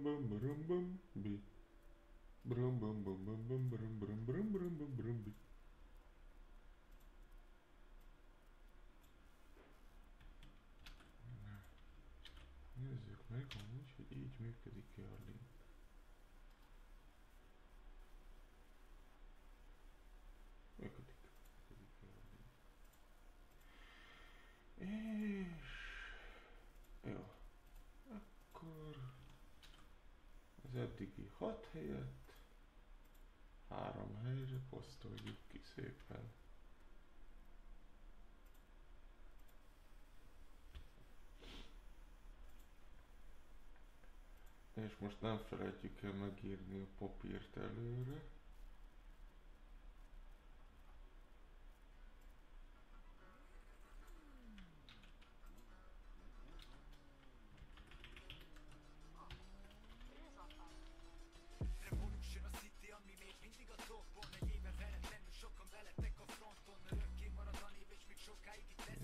bum brum bum bi. Brum bum bum bum bum brum brum brum brum bum brum bi. Nézzük meg amúgy, hogy így működik-e a link. Működik. Működik-e a link. És... Jó. Akkor... Az eddigi 6 helyet 3 helyre posztoljuk ki szépen. És most nem felejtjük el megírni a papírt előre.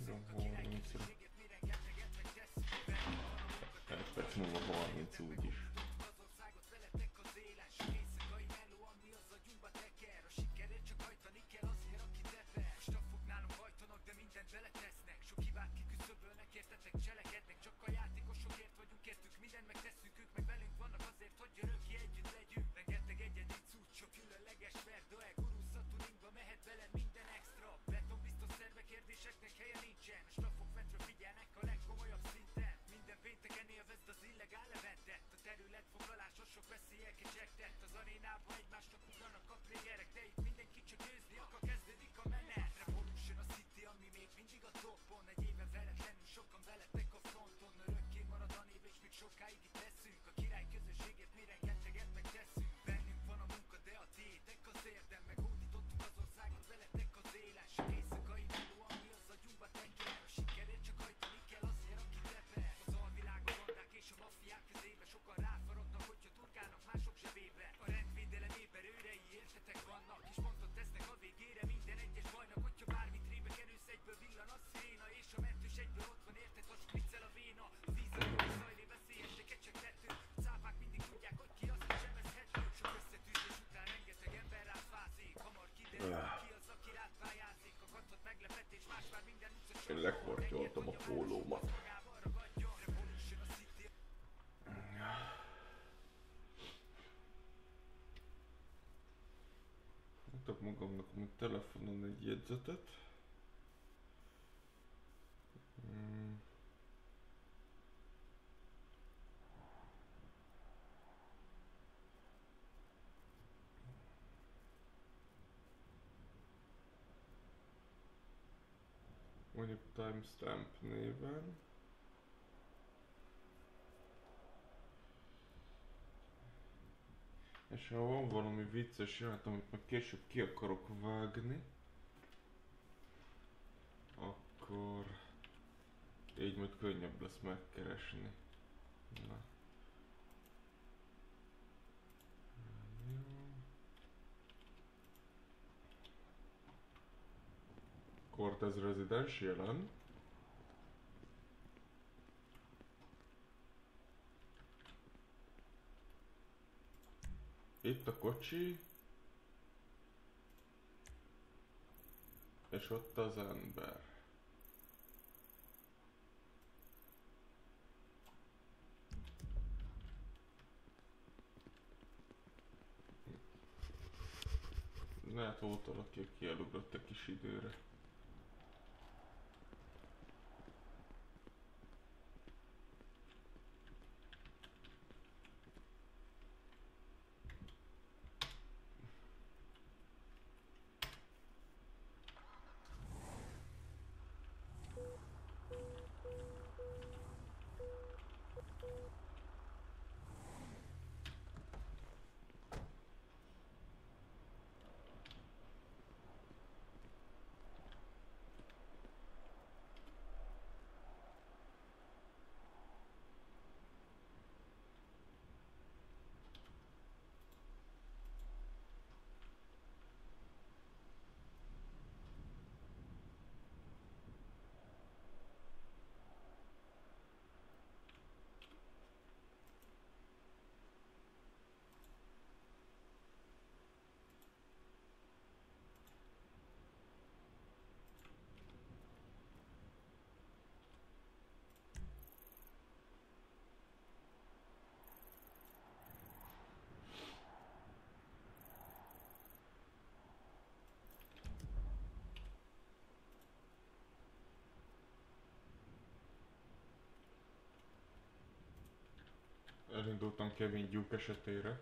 Írom 30-ra. 1 perc múlva 30 úgyis. Én lekortyoltam a pólómat. Mutok magamnak a telefonon egy jegyzetet. Mondjuk timestamp néven. És ha van valami vicces jelenet, amit meg később ki akarok vágni, akkor így majd könnyebb lesz megkeresni. Na. Cortez Residential-en. Itt a kocsi. És ott az ember. Lehet volt valaki, aki elugrott egy kis időre. elindultam Kevin Duke esetére.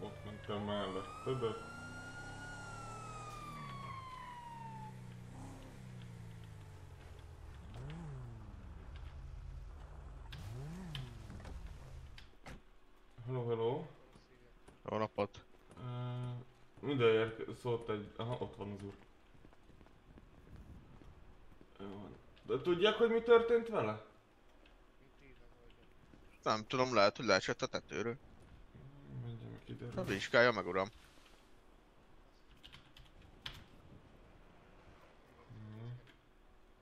Ott mentem mellette, de hello, hello. Jó napot. Mindjárt szólt egy... Aha, ott van az úr. Jó van. De tudják, hogy mi történt vele? Nem tudom, lehet, hogy leesett a tetőről. Mindjárt meg kiderül. Na vizsgálja meg, uram.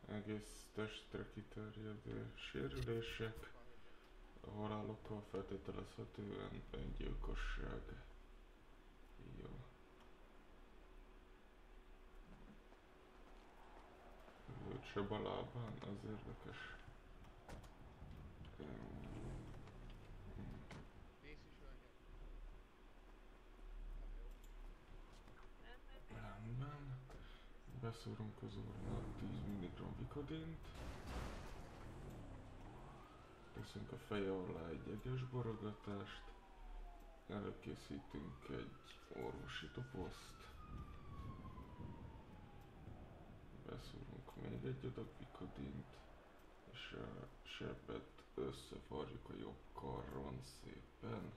Egész testre kiterjedő sérülések. A halálokkal feltételezhetően öngyilkosság. Jó. Lőtt seb a lábán, az érdekes. Rendben. Beszúrunk az úrnak 10 mg vikodint. Teszünk a feje alá egy eges borogatást. Előkészítünk egy orvosi dobozt. Beszúrunk még egy adag vikodint. És a sebet összevarjuk a jobb karron szépen.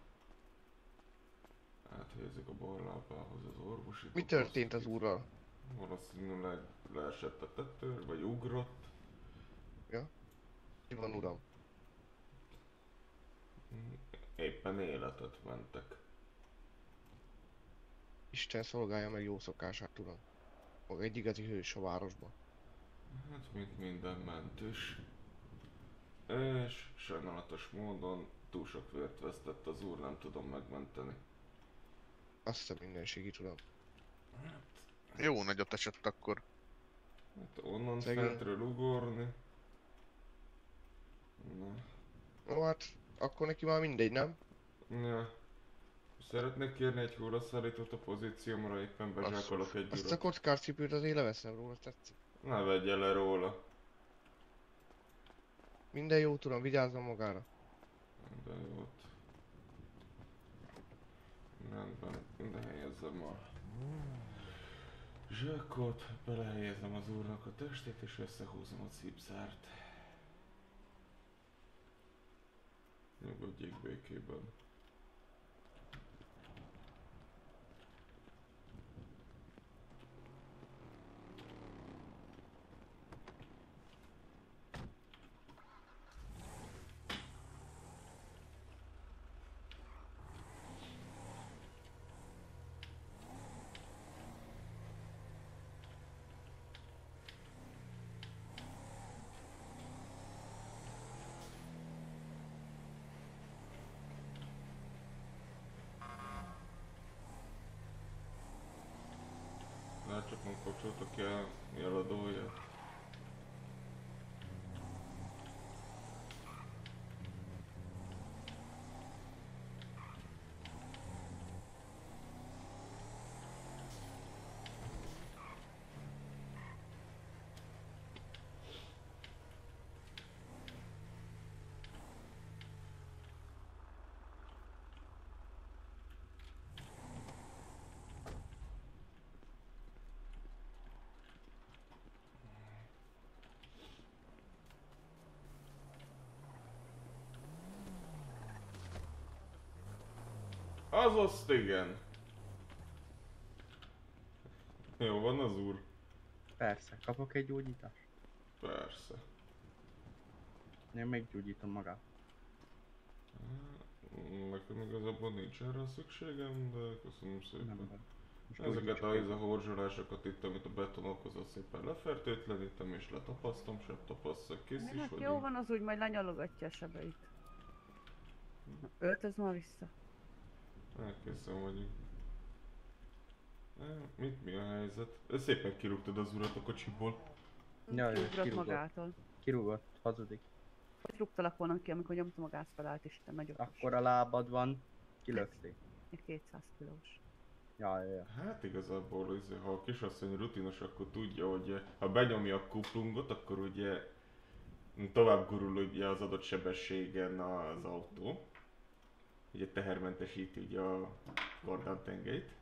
Áthelyezzük a bal lábához az orvosi dobozt. Mi történt az úrral? Valószínűleg leesett a tető, vagy ugrott. Ja? Mi van, uram? Éppen életet mentek. Isten szolgálja meg jó szokását, uram. Maga egy igazi hős a városban. Hát mint minden mentős. És sajnálatos módon túl sok vért vesztett az úr, nem tudom megmenteni. Azt a mindenségit, uram. Jó nagyot esett akkor. Hát onnan Szegény. fentről ugorni. Na. Ó, hát akkor neki már mindegy, nem? Ja. Szeretnék kérni egy hullaszállítót a pozíciómra, éppen bezsákolok egy Azt a urat. kockárcipőt azért leveszem róla, tetszik. Ne vegye le róla. Minden jót, uram, vigyázzon magára. De jót. Rendben, ide helyezzem a zsákot, belehelyezem az úrnak a testét és összehúzom a cipzárt. Nyugodjék békében. Lehet csak nem kapcsoltak ki a jeladóját. Az azt igen. Jó van az úr? Persze, kapok egy gyógyítást? Persze. Én meggyógyítom magát. Nekem igazából nincs erre szükségem, de köszönöm Nem szépen. baj. Most Ezeket gyógyítsuk a horzsolásokat itt, amit a beton okozott, szépen lefertőtlenítem és letapasztom, se tapasztok, kész is Minek jó vagyunk. van, az úgy majd lenyalogatja a sebeit. Na, öltöz ma vissza. Elkészen vagyunk. Mi a helyzet? Szépen kirúgtad az urat a kocsiból. Jaj, Kiugrott kirúgott. magától. Kirúgott, hazudik. Hogy rúgtalak volna ki, amikor nyomtam a gázpedált, és te nagyot. Akkor a lábad van, kilökték. Egy 200 kilós. Jaj. Hát igazából, ha a kisasszony rutinos, akkor tudja, hogy ha benyomja a kuplungot, akkor ugye tovább gurul ugye az adott sebességen az autó. Ugye tehermentesíti ugye a kardántengelyt.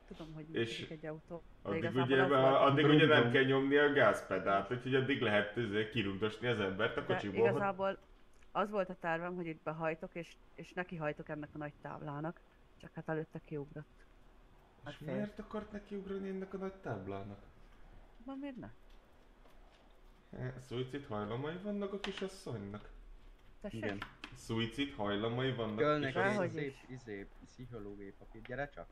Tudom, hogy És működik egy autó. De Addig igazából ugye, az volt- addig ugye nem kell nyomni a gázpedált, úgyhogy addig lehet kirugdosni az embert a De kocsiból. igazából az volt a tervem, hogy itt behajtok, és nekihajtok ennek a nagy táblának. Csak hát előtte kiugrott. És miért akart nekiugrani ennek a nagy táblának? Van miért ne? Szuicid hajlamai vannak a kisasszonynak? Tessék? Igen. Szuicid hajlamai vannak a Kölnek Dehogy egy kisasszonynak? is. szép pszichológiai papír, gyere csak.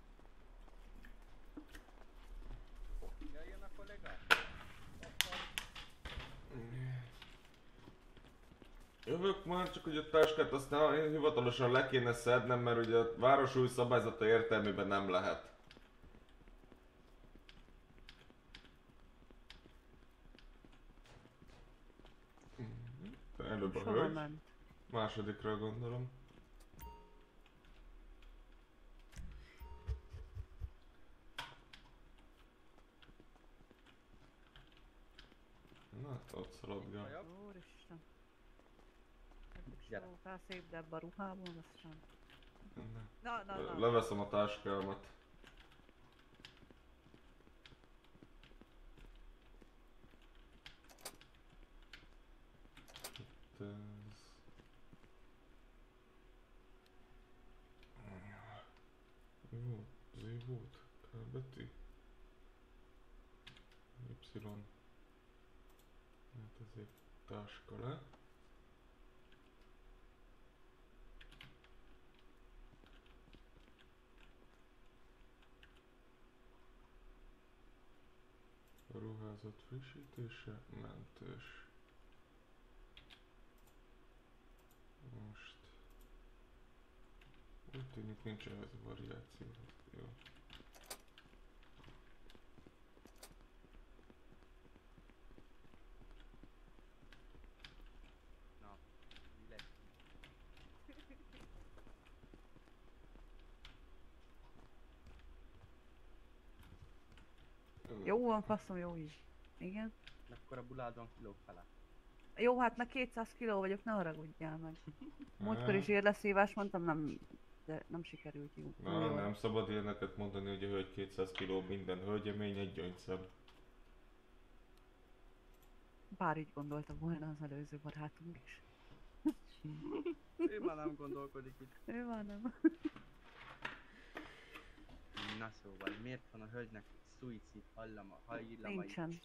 Jöjjön a kollega. Jövök már, csak hogy a táskát aztán hivatalosan le kéne szednem, mert ugye a város új szabályzata értelmében nem lehet. Előbb a Hova hölgy, ment? másodikra gondolom. Na, hát ott szaladgál. Úristen. Gyere. Sókál szép, de ebbe a ruhában, aztán... Na. Leveszem a táskámat. Itt ez... Jó, Z volt, K betű. Y. Hát ez egy táska le. A ruházat frissítése mentős. Most úgy tűnik nincs ehhez variáció. Jó. Na, mi lesz? Jó van, faszom, jó is. Igen. Akkor a buládon kilóg fele. Jó, hát meg 200 kiló vagyok, ne haragudjál meg. Múltkor is érleszívás mondtam, de nem sikerült jó. Na, nem szabad ilyeneket mondani, hogy a hölgy 200 kg, minden hölgyemény egy gyöngyszem. Bár így gondolta volna az előző barátunk is. Ő már nem gondolkodik itt. Ő már nem. Na szóval, miért van a hölgynek szuicid hajlamai? Nincsen.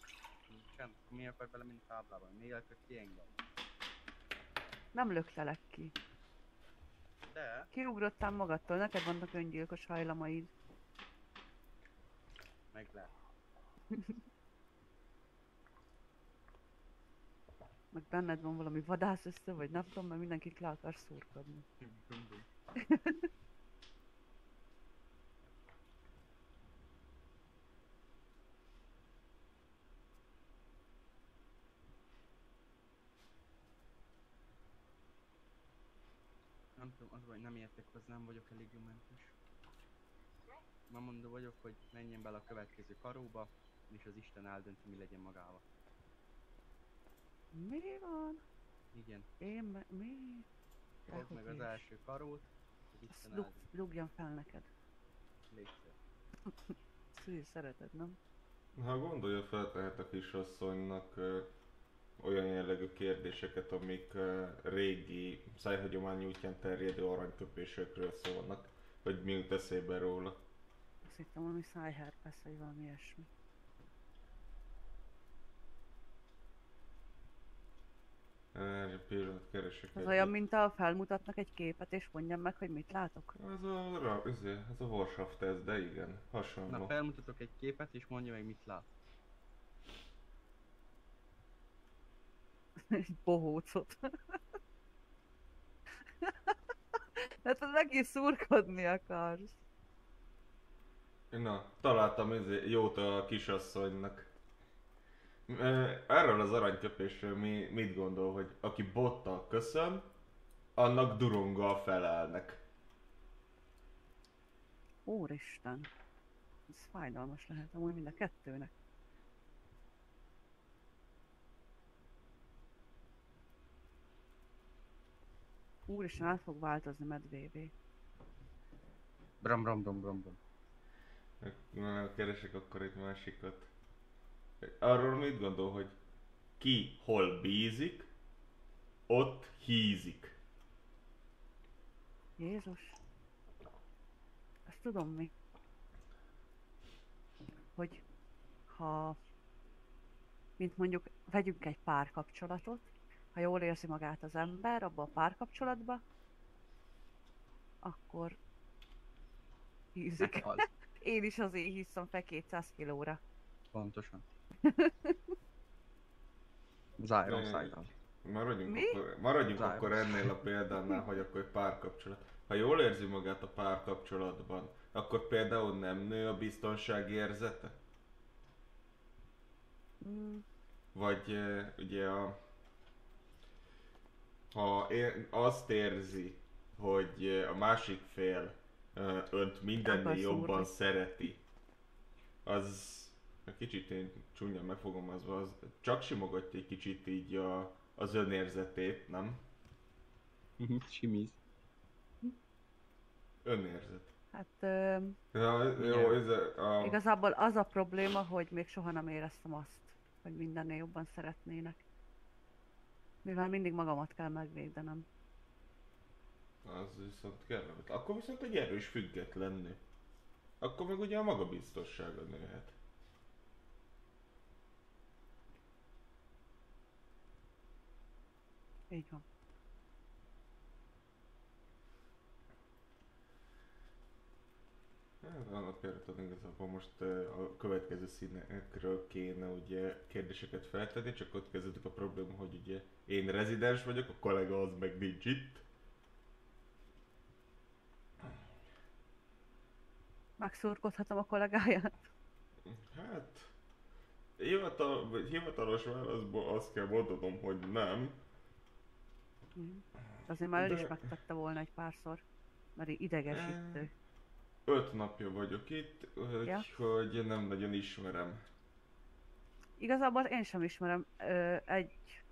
Nincsen? Mi akar bele menni táblában? Még akar kiengedni? Nem löktelek ki. De, Kiugrottál magadtól, neked vannak öngyilkos hajlamaid. meg lehet. Meg benned van valami vadász össze, vagy nem tudom, mert mindenkit le akar szurkodni. Bum, bum. Nem tudom, az vagy nem értek hozzá, nem vagyok elég jomentes. Ma mondó vagyok, hogy menjen bele a következő karóba, és az Isten eldönti, mi legyen magával. Mi van? Igen, Mi? fogd meg az is. első karót, az Azt Isten eldönti. Dugjon fel neked. Légy szíves. Szű, szereted, nem? Ha gondolja, feltehet a kisasszonynak olyan jellegű kérdéseket, amik régi, szájhagyomány útján terjedő aranyköpésekről szólnak, hogy mi jut eszébe róla. Azt hittem valami szájherpesz, vagy valami ilyesmi. Egy pillanat, keresek Ez egyet. olyan, mint a felmutatnak egy képet, és mondjam meg, hogy mit látok. Ez a Warshaft test, de igen, hasonló. Na, felmutatok egy képet, és mondja meg, mit lát. Egy bohócot. Hát az egész szurkodni akarsz. Na, találtam jót a kisasszonynak. Erről az aranyköpésről mit gondol, hogy aki bottal köszön, annak duronggal felelnek. Úristen. Ez fájdalmas lehet amúgy mind a kettőnek. Úristen, át fog változni medvévé. Bram bram bram bram bram. Keresek akkor egy másikat. Arról mit gondol, hogy ki hol bízik, ott hízik. Jézus. Ezt tudom mi. Hogy ha, mint mondjuk, vegyünk egy párkapcsolatot, ha jól érzi magát az ember abba a párkapcsolatba, akkor hízik. Az. Én is azért hiszem fel 200 kilóra. Pontosan. Zyron Cycle. Maradjunk, Mi? maradjunk Záros. akkor ennél a példánál, hogy akkor egy párkapcsolat. Ha jól érzi magát a párkapcsolatban, akkor például nem nő a biztonsági érzete? Mm, Vagy ugye ha azt érzi, hogy a másik fél önt mindennél Akar jobban szúrni. szereti, az kicsit én csúnyán megfogalmazva, az csak simogatja egy kicsit így az önérzetét, nem? Simiz. Önérzet. hát Jó, ez igazából az a probléma, hogy még soha nem éreztem azt, hogy mindennél jobban szeretnének. Mivel mindig magamat kell megvédenem. az viszont kellemetlen. Akkor viszont egy erős független nő. Akkor meg ugye a magabiztossága nőhet. Így van. Hát, annak például igazából most a következő színekről kéne ugye kérdéseket feltenni, csak ott kezdődik a probléma, hogy ugye én rezidens vagyok, a kollega az meg nincs itt. Megszurkodhatom a kollégáját. Hát, hivatalos válaszból azt kell mondanom, hogy nem. Mhm. Azért már ő is De- megtette volna egy párszor. Mert idegesítő. 5 napja vagyok itt, Ja. úgyhogy nem nagyon ismerem. Igazából én sem ismerem. Egy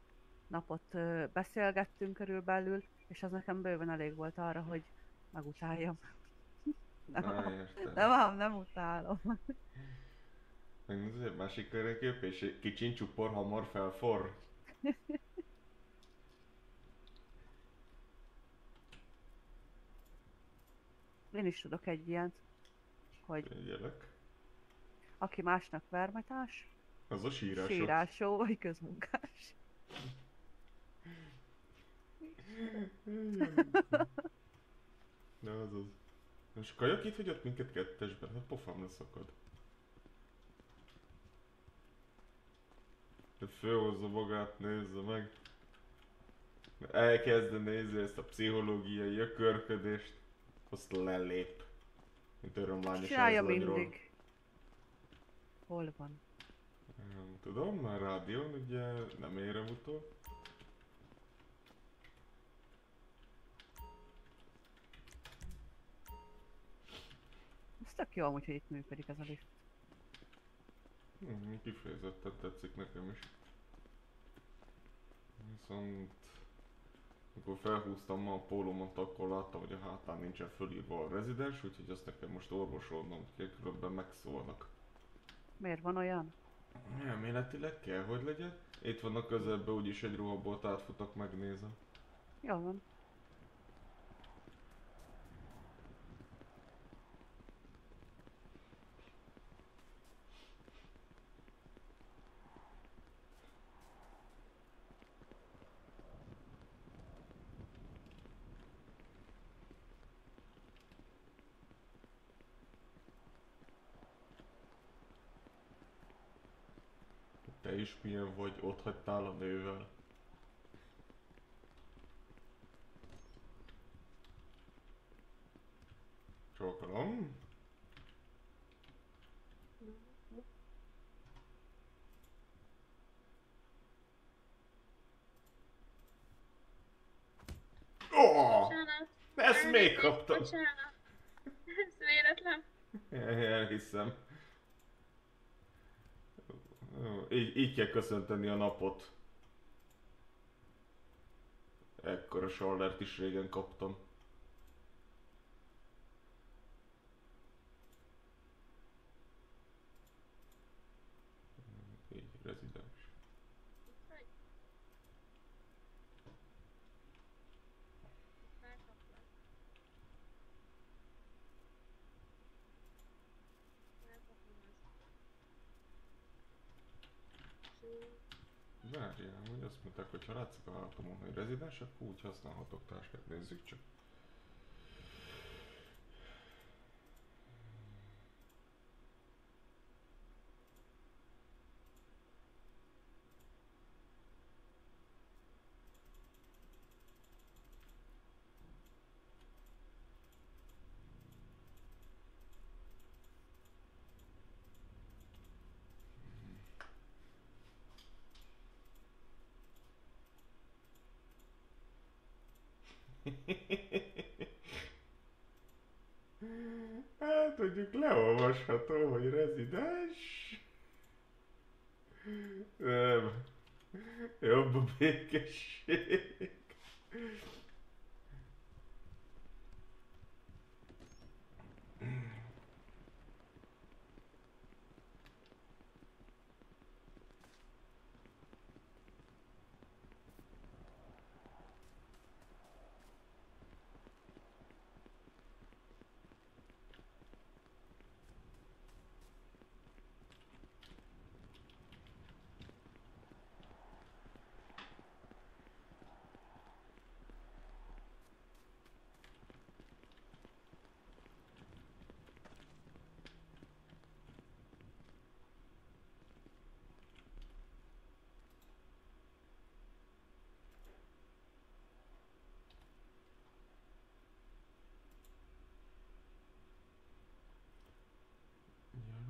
napot beszélgettünk körülbelül, és az nekem bőven elég volt arra, hogy megutáljam. Értem. Nem utálom. Megnézed, másik körökép, és kicsin csupor hamar felforr. Én is tudok egy ilyent, hogy Figyelek. aki másnak vermetás, Az a sírások. sírásó vagy közmunkás. De azaz. Most kajak itt hagyott minket kettesben? Hát pofám leszakad. De fölhozza magát, nézze meg. Elkezdi nézni ezt a pszichológiai ökörködést. Azt lelép. Mint örömlányos Csinálja ezladról. mindig. Hol van? Nem tudom, már rádión ugye nem érem utol. Ez tök jó amúgy, hogy itt működik ez a lift. Kifejezetten tetszik nekem is. Viszont amikor felhúztam ma a pólómat, akkor láttam, hogy a hátán nincsen fölírva a rezidens, úgyhogy azt nekem most orvosolnom kell, különben megszólnak. Miért van olyan? Elméletileg kell, hogy legyen. Itt van a közelben úgyis egy ruhabolt, átfutok, megnézem. Jó van. te is milyen vagy, ott hagytál a nővel. Csókolom. Oh! Bocsánat. Ezt még kaptam! Bocsánat. Ez véletlen. Elhiszem. Így kell köszönteni a napot. Ekkora sallert is régen kaptam. Így, rezidens. Hogy? Megkaptam. Megkapom ezt. Várjál, hogy azt mondták, hogy ha látszik a hátamon, hogy rezidens, akkor úgy használhatok táskát, nézzük csak. Hát mondjuk leolvasható, hogy rezidens. Nem. Jobb a békesség.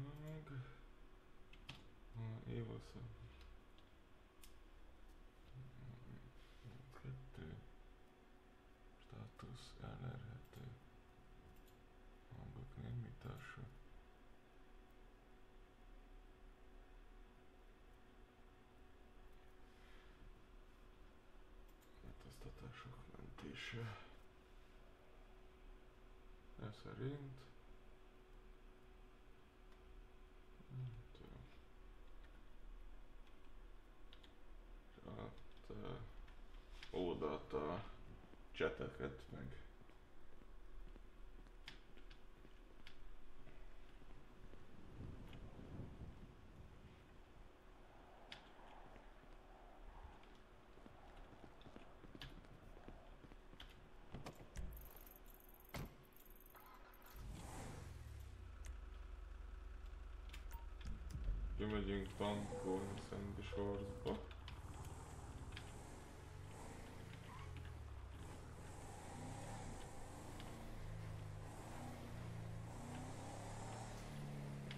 Nyarag. Évoszom. 2. Státusz elérhető. Hangok némítása. Változtatások mentése. Ez szerint oldalt a cseteket meg. Kimegyünk tankolni Szent Sorsba.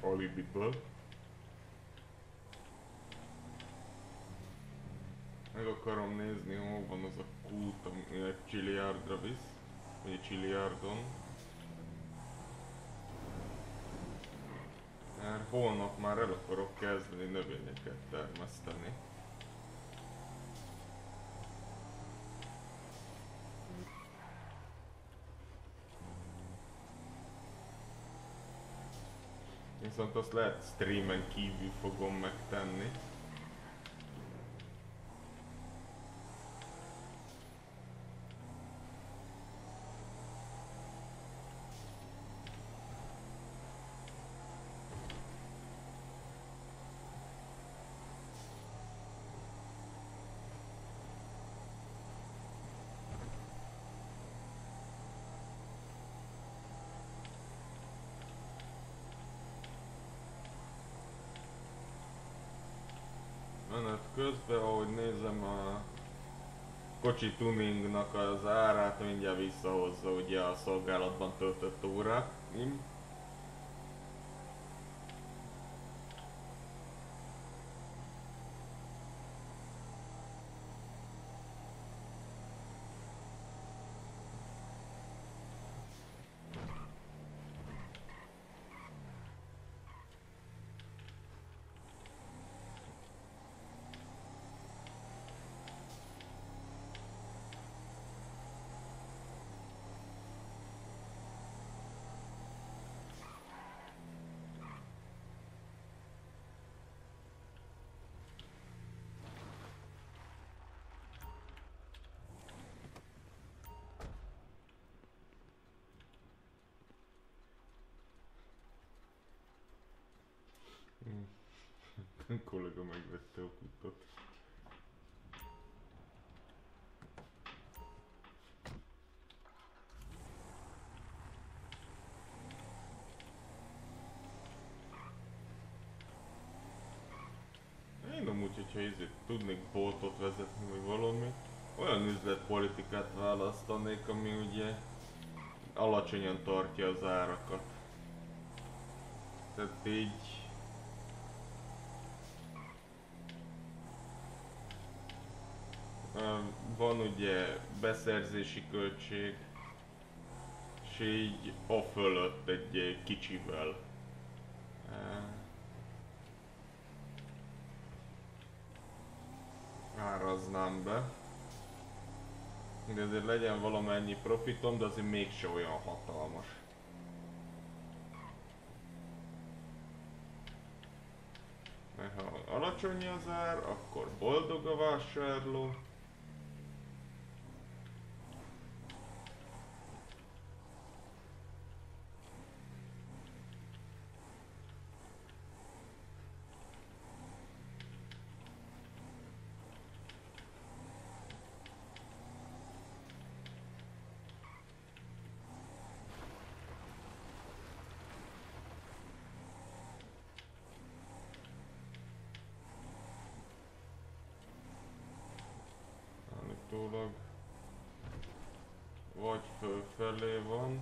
Alibiből. Meg akarom nézni, hol van az a kút, ami egy Chiliardra visz, vagy egy Chiliardon. Mert holnap már el akarok kezdeni növényeket termeszteni. Viszont azt lehet streamen kívül fogom megtenni. Hát közben, ahogy nézem a kocsi tuningnak az árát, mindjárt visszahozza ugye a szolgálatban töltött órák. Kollega megvette a kutat. Én amúgy, hogyha tudnék boltot vezetni, vagy valami, olyan üzletpolitikát választanék, ami ugye alacsonyan tartja az árakat. Tehát így van ugye beszerzési költség, és így a fölött egy kicsivel. Áraznám be. De azért legyen valamennyi profitom, de azért mégse olyan hatalmas. Mert ha alacsony az ár, akkor boldog a vásárló. Állítólag vagy fölfelé van.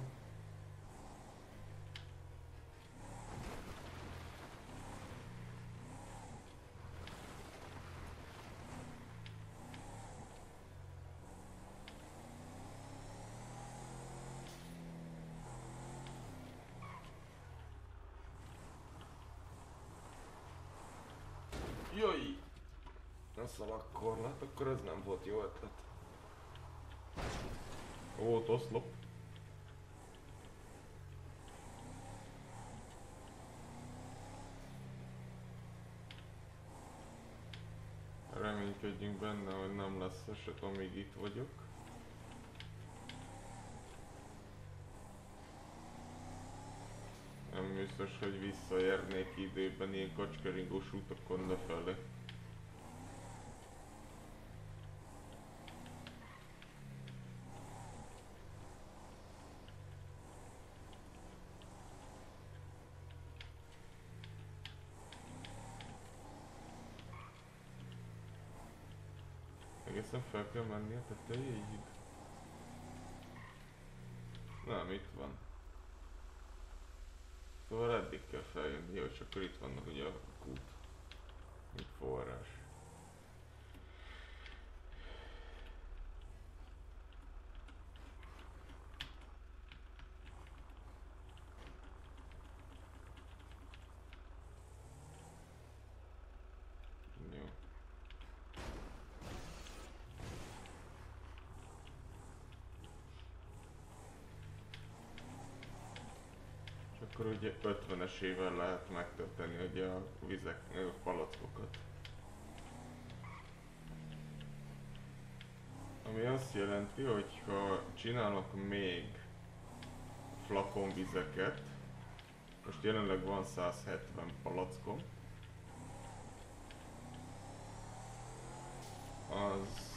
Jaj! A szalagkorlát, akkor ez nem volt jó ötlet. Volt oszlop. Reménykedjünk benne, hogy nem lesz eset, amíg itt vagyok. Nem biztos, hogy visszaérnék időben ilyen kacskaringós utakon lefelé. Egészen fel kell menni a tetejéig. Nem, itt van. Szóval eddig kell feljönni, jó, és akkor itt vannak ugye a kút. Mint forrás. Jó. Akkor ugye 50-esével lehet megtölteni ugye a vizek, a palackokat. Ami azt jelenti, hogy ha csinálok még flakonvizeket, most jelenleg van 170 palackom, az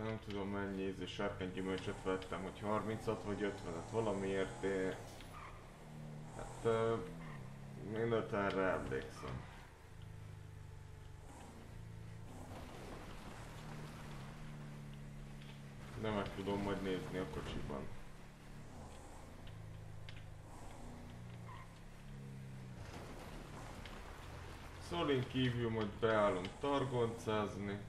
nem tudom mennyi ízű sárkánygyümölcsöt vettem, hogy 30-at vagy 50-et valamiért én... Hát... mindent erre emlékszem. De meg tudom majd nézni a kocsiban. Szolin kívül majd beállunk targoncázni.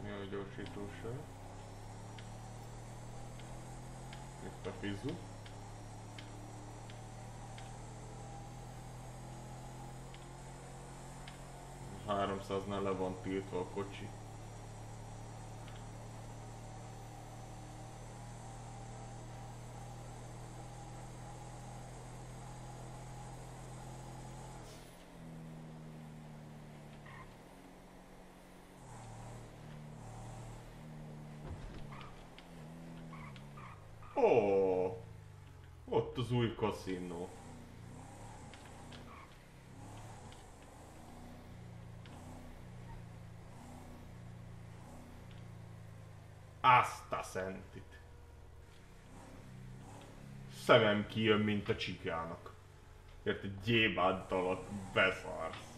Mi a gyorsítóság? Itt a fizu. A 300-nál le van tiltva a kocsi. Ó, ott az új kaszinó. Azt a szentit. Szemem kijön, mint a csikának. Érted, gyébántalak, beszarsz.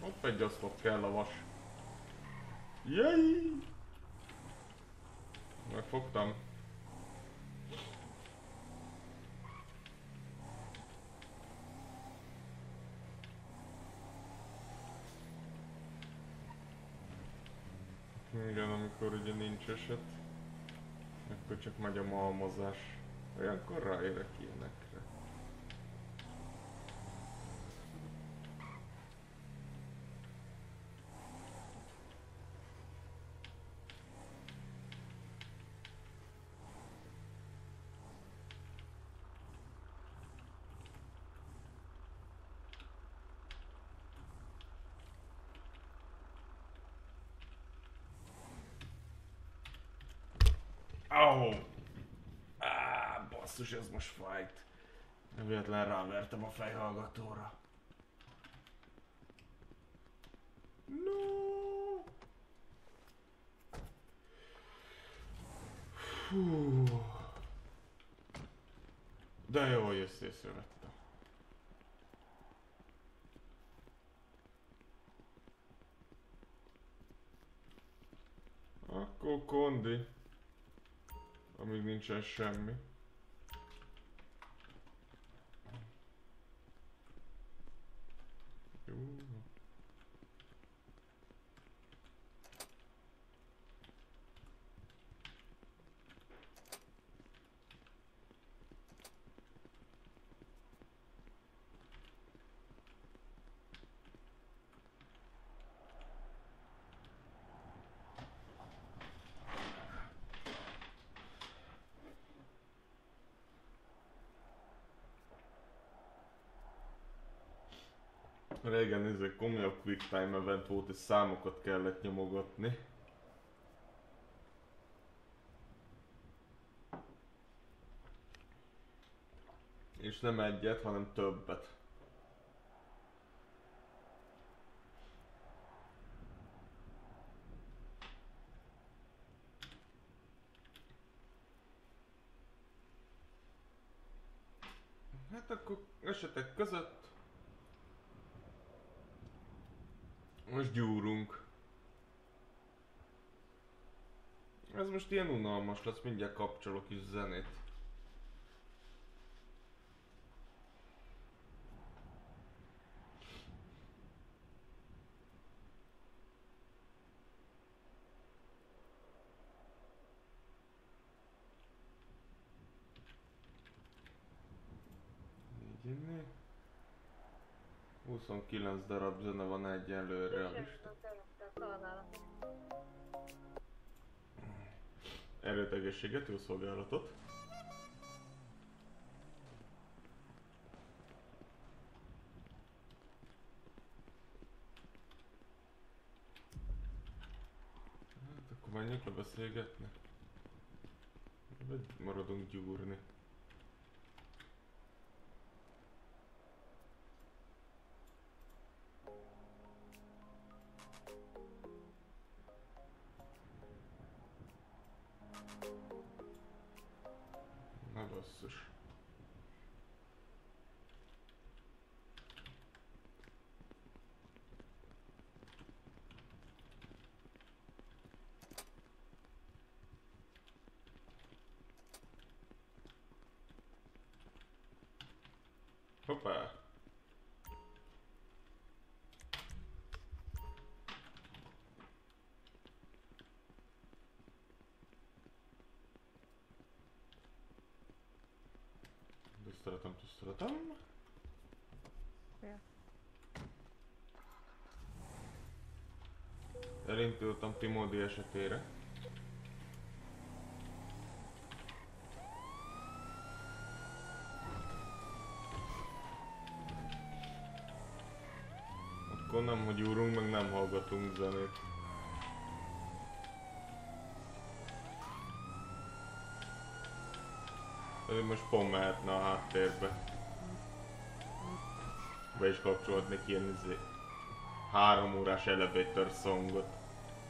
Hopp, egy oszlop kell a vas. Jaj! Megfogtam. Igen, amikor ugye nincs eset, akkor csak megy a malmozás. Olyankor ráérek ilyenekre. Au! Basszus, ez most fájt. Véletlen rávertem a fejhallgatóra. No! Fú. De jó, hogy ezt észrevettem. Akkor kondi. Amíg nincsen semmi. Jó. Régen ez egy komolyabb quick time event volt, és számokat kellett nyomogatni. És nem egyet, hanem többet. Hát akkor esetek között most gyúrunk. Ez most ilyen unalmas lesz, mindjárt kapcsolok is zenét. Így inni. 29 darab zene van egyenlőre a listán. Erőt, egészséget, jó szolgálatot. Hát akkor menjünk le beszélgetni. Vagy maradunk gyúrni. Na basszus. Hoppá! Tiszteletem. Fél. Elindultam Timódi esetére. Akkor nem, hogy úrunk, meg nem hallgatunk zenét. Pedig most pont mehetne a háttérbe. Be is kapcsolhatnék ilyen 3 órás elevator songot.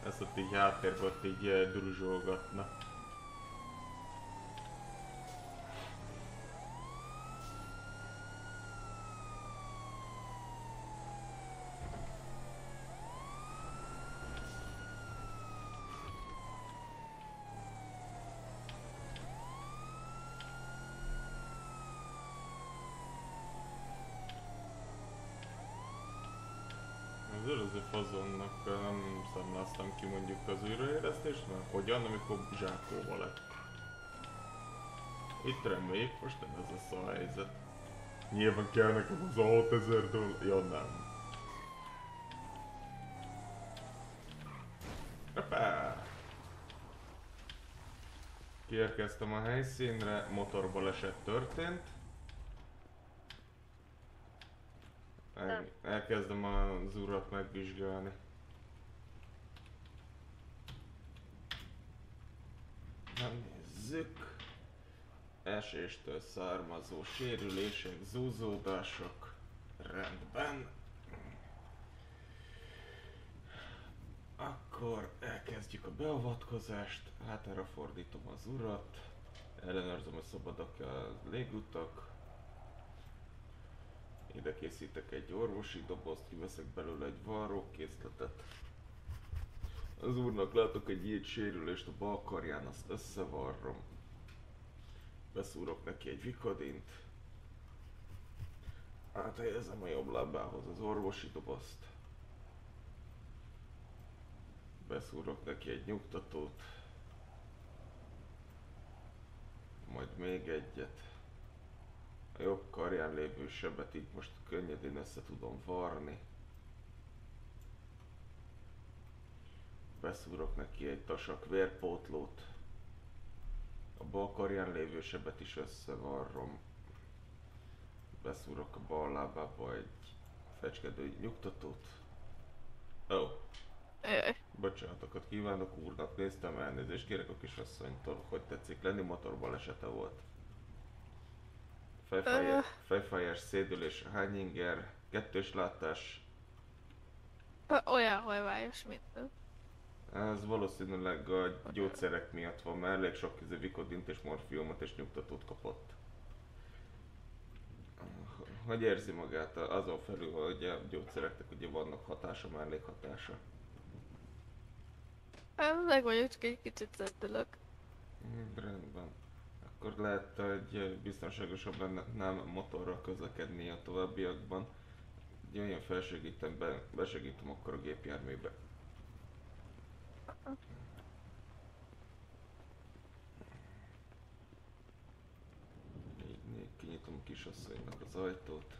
Ezt ott így háttérbe ott így druzsolgatna. Az előző fazonnak nem számláztam ki mondjuk az újraélesztést, mert hogyan, amikor zsákóba lett. Itt reméljük, most nem ez lesz a helyzet. Nyilván kell nekem az a $6000. Ja, nem. Hoppá! Kiérkeztem a helyszínre, motorbaleset történt. Elkezdem az urat megvizsgálni. Nem nézzük. Eséstől származó sérülések, zúzódások. Rendben. Akkor elkezdjük a beavatkozást, hátára fordítom az urat, ellenőrzöm, hogy szabadak-e a légutak. Ide készítek egy orvosi dobozt, kiveszek belőle egy varrókészletet. Az úrnak látok egy így sérülést a bal karján, azt összevarrom. Beszúrok neki egy vikodint. Áthelyezem a jobb lábához az orvosi dobozt. Beszúrok neki egy nyugtatót. Majd még egyet. A jobb karján lévő sebet így most könnyedén össze tudom varni. Beszúrok neki egy tasak vérpótlót. A bal karján lévő sebet is összevarrom. Beszúrok a bal lábába egy fecskedő nyugtatót. Ó, bocsánatokat kívánok úrnak, néztem, elnézést kérek a kisasszonytól, hogy tetszik lenni, motorbalesete volt. Fejfájás, szédülés, hány inger, kettős látás. Olyan holvályos, mint Ez valószínűleg a gyógyszerek miatt van, mert elég sok vikodint és morfiumot és nyugtatót kapott. Hogy érzi magát azon felül, hogy a gyógyszereknek ugye vannak hatása, mellékhatása? Meg vagyok, csak egy kicsit szedülök. Rendben. Akkor lehet, hogy biztonságosabb lenne nem motorral közlekedni a továbbiakban. Jöjjön felsegítem, besegítem akkor a gépjárműbe. Így kinyitom a kisasszonynak az ajtót.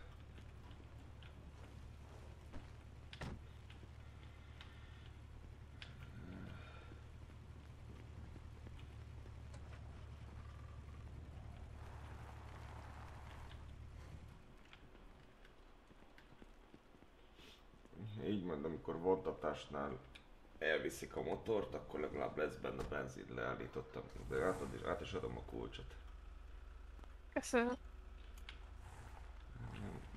Így majd, amikor vontatásnál elviszik a motort, akkor legalább lesz benne benzin, leállítottam. De át is adom a kulcsot. Köszönöm.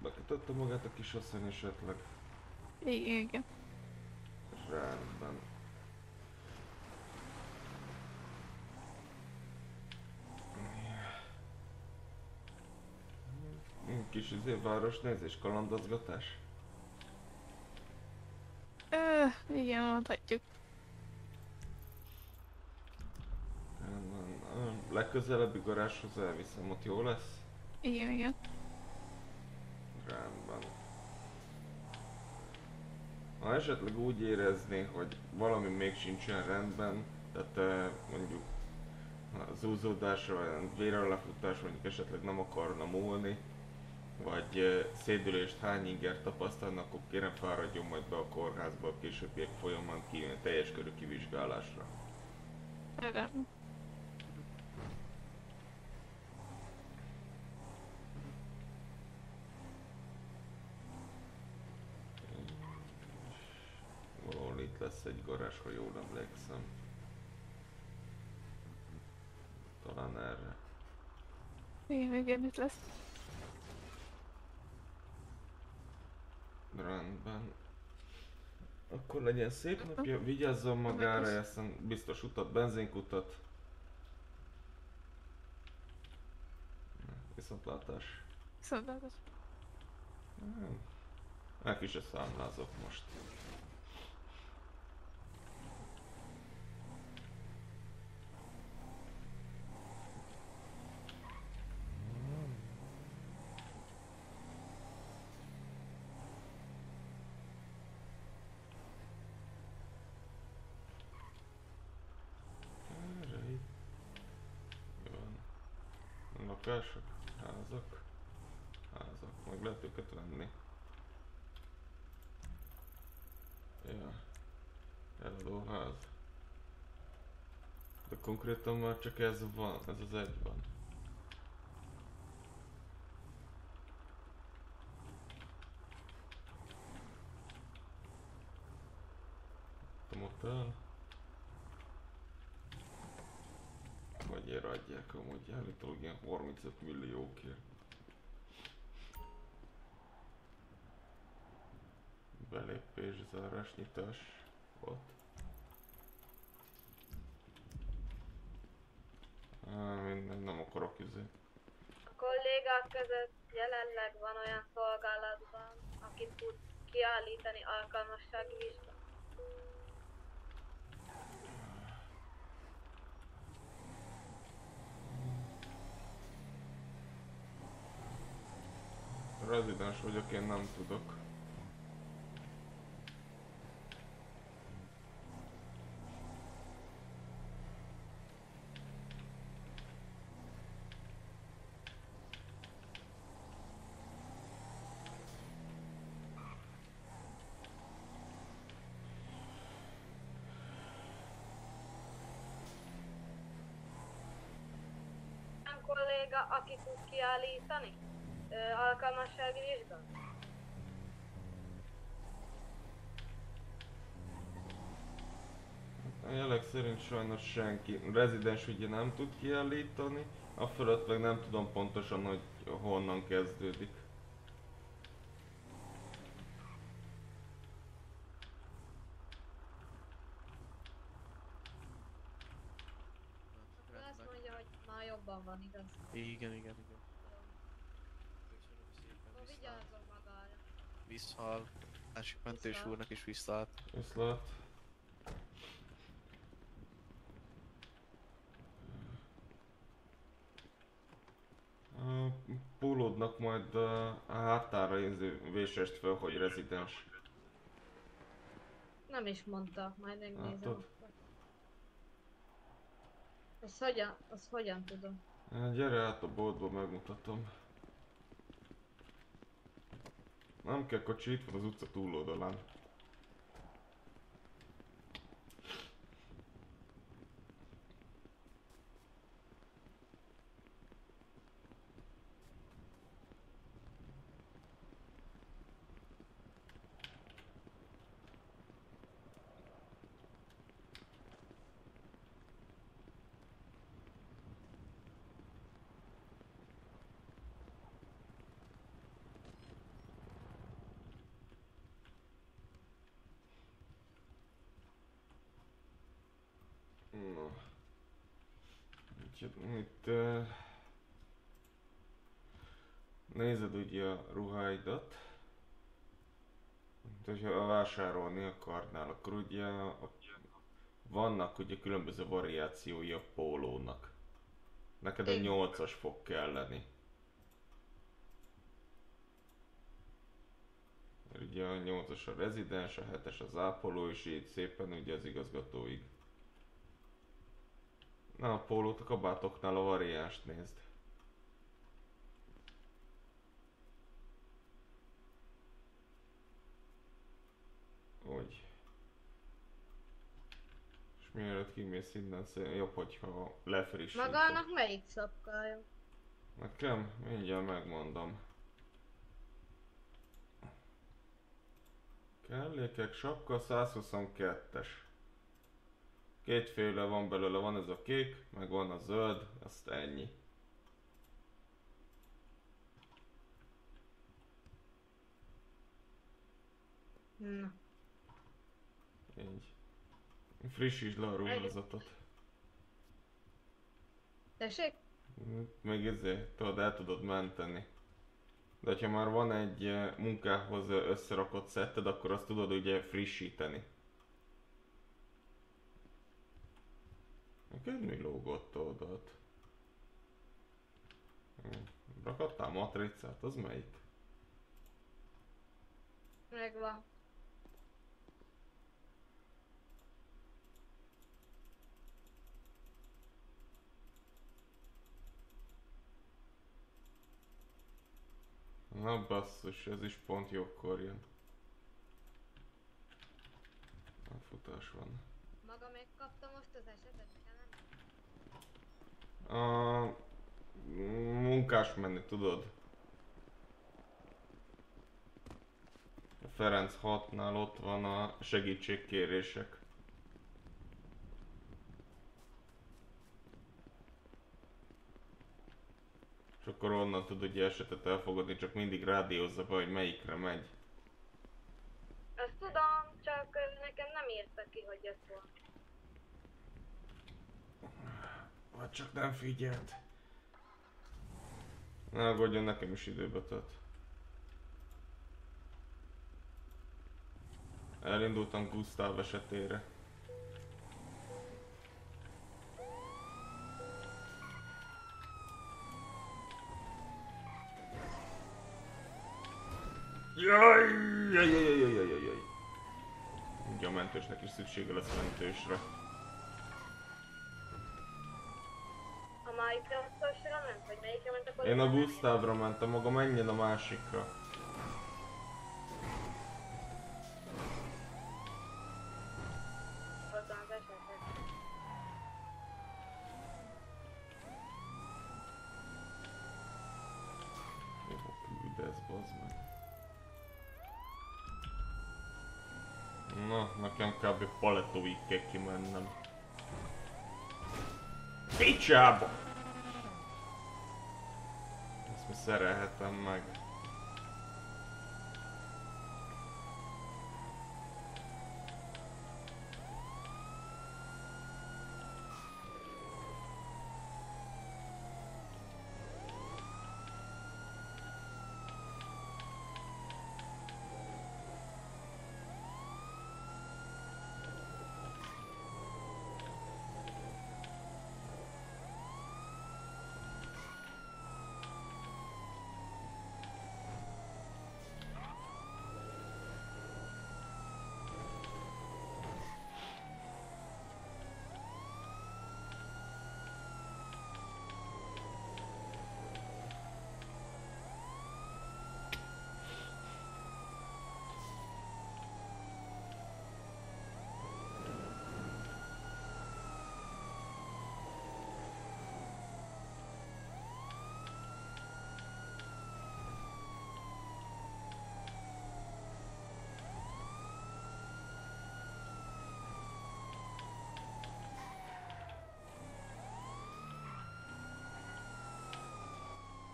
Bekötötte magát a kisasszony esetleg? Igen. Rendben. Kis városnézés, kalandozgatás? Igen, mondhatjuk. Rendben. Legközelebbi garázshoz elviszem, ott jó lesz? Igen. Rendben. Ha esetleg úgy érezné, hogy valami még sincsen rendben, tehát mondjuk zúzódásra, vagy véralafutás, mondjuk esetleg nem akarna múlni, vagy szédülést, hány inger tapasztalnak, akkor kérem fáradjon majd be a kórházba a későbbiek folyamán teljes körű kivizsgálásra. Igen. Valahol itt lesz egy garázs, ha jól emlékszem. Talán erre. Igen, itt lesz. Rendben. Akkor legyen szép napja, vigyázzon magára, eszem biztos utat, benzinkutat. Viszontlátás. Szóval Meg is számlázok most. Lakások, házak, meg lehet őket venni. Ja, eladóház. De konkrétan már csak ez van, ez az egy van. A motel. Mennyire adják amúgy, állítólag ilyen 35 milliókért. Belépés, zárás, nyitás. What? Minden, nem akarok izé. A kollégák között jelenleg van olyan szolgálatban, aki tud kiállítani alkalmassági vizsgát. Rezidens vagyok, én nem tudok. Olyan kolléga, aki tud kiállítani alkalmassági vizsgát. A jelek szerint sajnos senki. Rezidens ugye nem tud kiállítani, a fölött meg nem tudom pontosan, hogy honnan kezdődik. Akkor azt mondja, hogy már jobban van, igaz? Igen. Köszönöm Akkor szépen, vigyázzon magára. visszahal. Másik mentős úrnak is visszalát. Viszlát. Pólódnak majd a hátára vésest fel, hogy rezidens. Nem is mondta, majd megnézem. Látod? Akkor. Azt hogyan tudom? Gyere át a boltba, megmutatom. Nem kell kocsi, itt van az utca túloldalán. No. Úgyhogy itt nézed ugye a ruháidat. Ha vásárolni akarnál, akkor ugye vannak ugye különböző variációi a pólónak. Neked a Igen. 8-as fog kelleni. Mert ugye a 8-as a rezidens, a 7-es az ápoló, és így szépen ugye az igazgatóig. Na, a pólót a kabátoknál a variánst nézd. Úgy. És mielőtt kimész innen, jobb, hogyha lefrissíted. Magának melyik szapkája? Nekem? Mindjárt megmondom. Kellékek, sapka 122-es. Kétféle van belőle, van ez a kék, meg van a zöld, azt ennyi. Na. Így. Frissítsd le a ruházatot. Tessék? Meg ezért tudod, el tudod menteni. De ha már van egy munkához összerakott szetted, akkor azt tudod ugye frissíteni. Neked mi lógott oldalt? Rakattál matricát, az melyik? Megvan. Na basszus, ez is pont jókor jön. A futás van. Maga megkapta most az esetet, nekem nem? A munkás menni, tudod? A Ferenc 6-nál ott van a segítségkérések. És akkor onnan tud ugye esetet elfogadni, csak mindig rádiózza be, hogy melyikre megy. Azt tudom, csak nekem nem írta ki, hogy ez volt. Vagy csak nem figyelt. Ne aggódjon, nekem is időbe tett. Elindultam Gustav esetére. Jaj! Ugye a mentősnek is szüksége lesz mentősre. A Minecraftosra ment, vagy melyikre ment akkor? Én a Gustavra mentem, maga menjen a másikra. Ott van az esetek. Jó, küldesz, bazd meg. Na, nekem kb. Paletóig kell kimennem. Picsába! Ezt mi szerelhetem meg.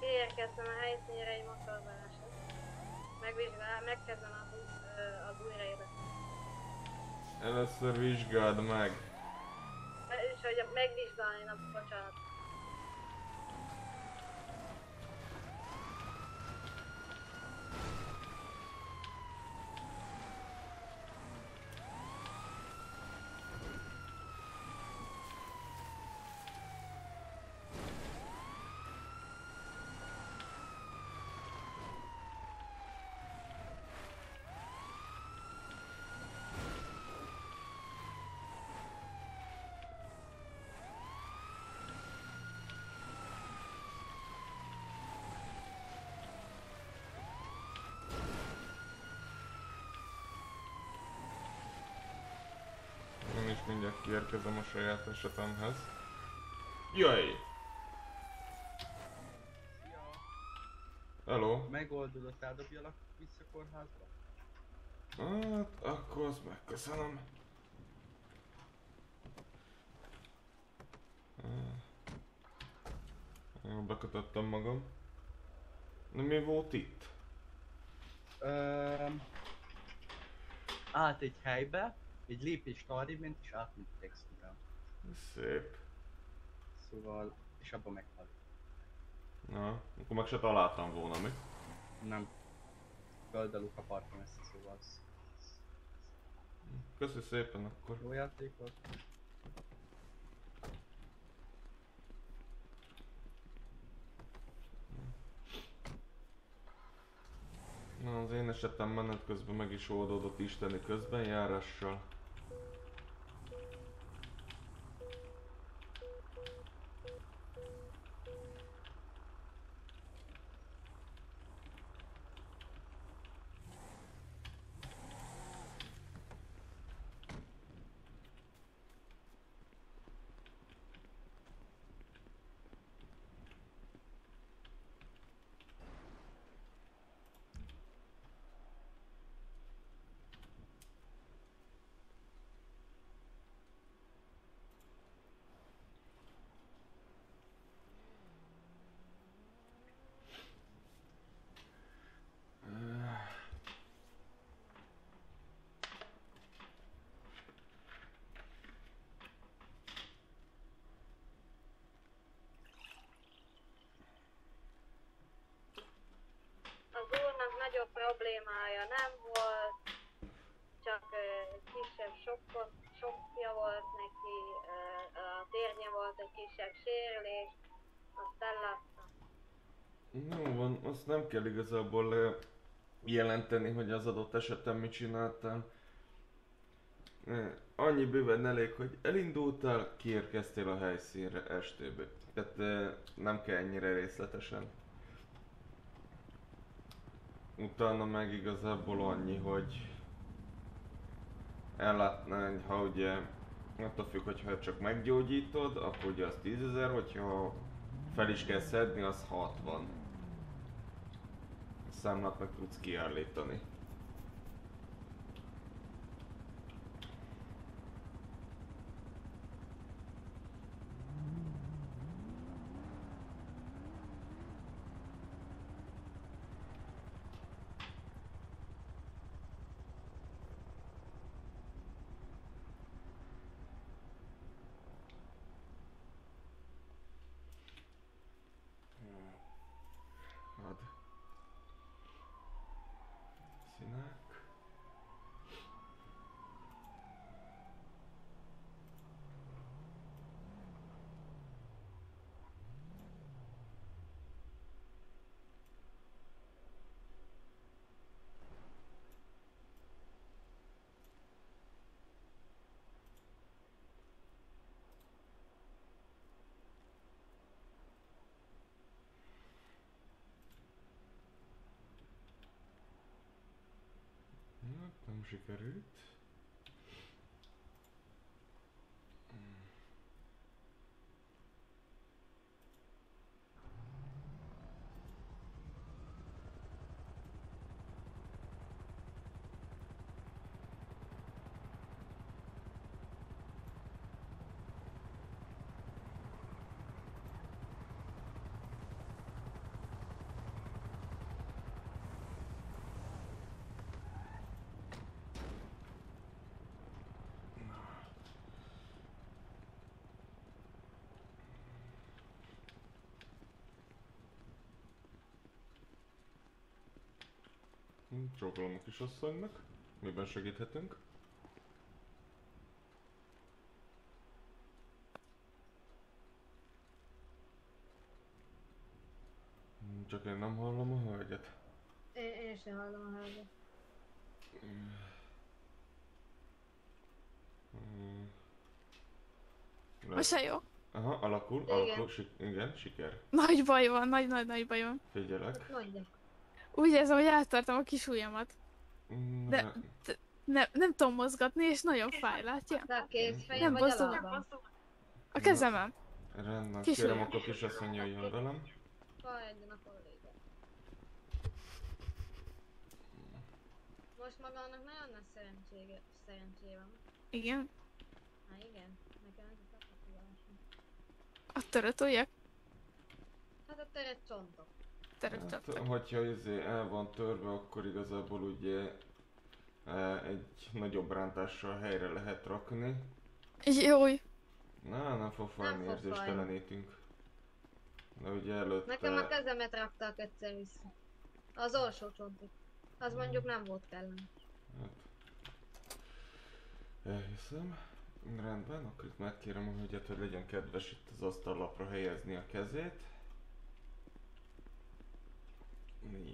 Érkeztem a helyszínre egy motorbaleset. Megkezdem az újraélesztést. Először vizsgáld meg. És hogy megvizsgálni, na bocsánat. Én is mindjárt kiérkezem a saját esetemhez. Jöjj! Szia! Hello! Megoldódott, eldobjalak vissza kórházba? Hát, akkor azt megköszönöm. Jól bekötöttem magam. De mi volt itt? Állt egy helybe, egy lépést arrébb ment és átment a textúrán. Szép. Szóval, és abban meghalt. Na, akkor meg se találtam volna, mi? Nem. Földalú kapartam ezt, szóval Köszi szépen akkor. jó játékot. Na, az én esetem menet közben meg is oldódott isteni közbenjárással. baja nem volt, csak kisebb sokja volt neki, a térnye volt egy kisebb sérülés, azt elláttam. Jó van, azt nem kell igazából jelenteni, hogy az adott esetben mit csináltál. Annyi bőven elég, hogy elindultál, kiérkeztél a helyszínre estébe. Tehát nem kell ennyire részletesen. Utána meg igazából annyi, hogy ellátnál, ha ugye attól függ, hogyha csak meggyógyítod, akkor ugye az 10 000, hogyha fel is kell szedni, az 60. Számlát meg tudsz kiállítani. Hát. Színek. Nem sikerült. Csókolom a kisasszonynak. Miben segíthetünk? Csak én nem hallom a hölgyet. Én sem hallom a hölgyet. Most se jó. Aha, alakul, Igen. alakul, igen, siker. Nagy baj van, nagy baj van. Figyelek. Mondja. Úgy érzem, hogy eltartam a kis ujjamat. De nem tudom mozgatni, és nagyon fáj, látja? De a kézfejem Nem vagy a bosszúban. lábam? A kezemen. Rendben, Kis kérem, ujjam. akkor kisasszony jöjjön velem. Fájdjon a kolléga. Most magának nagyon nagy szerencséje van. Igen. Hát igen, nekem ez a tapasztalásom. A törött ujjak. Hát a törött csontok. Törött Hát, csontok. hogyha el van törve, akkor igazából ugye egy nagyobb rántással helyre lehet rakni. Jój. Nem fog fájni, Nem fog érzéstelenítünk. De ugye előtte... Nekem a kezemet rakták egyszer vissza. Az alsó csontot. Az mondjuk nem volt kellemes. Hát, elhiszem. Rendben, akkor itt megkérem a hölgyet, hogy legyen kedves itt az asztallapra helyezni a kezét.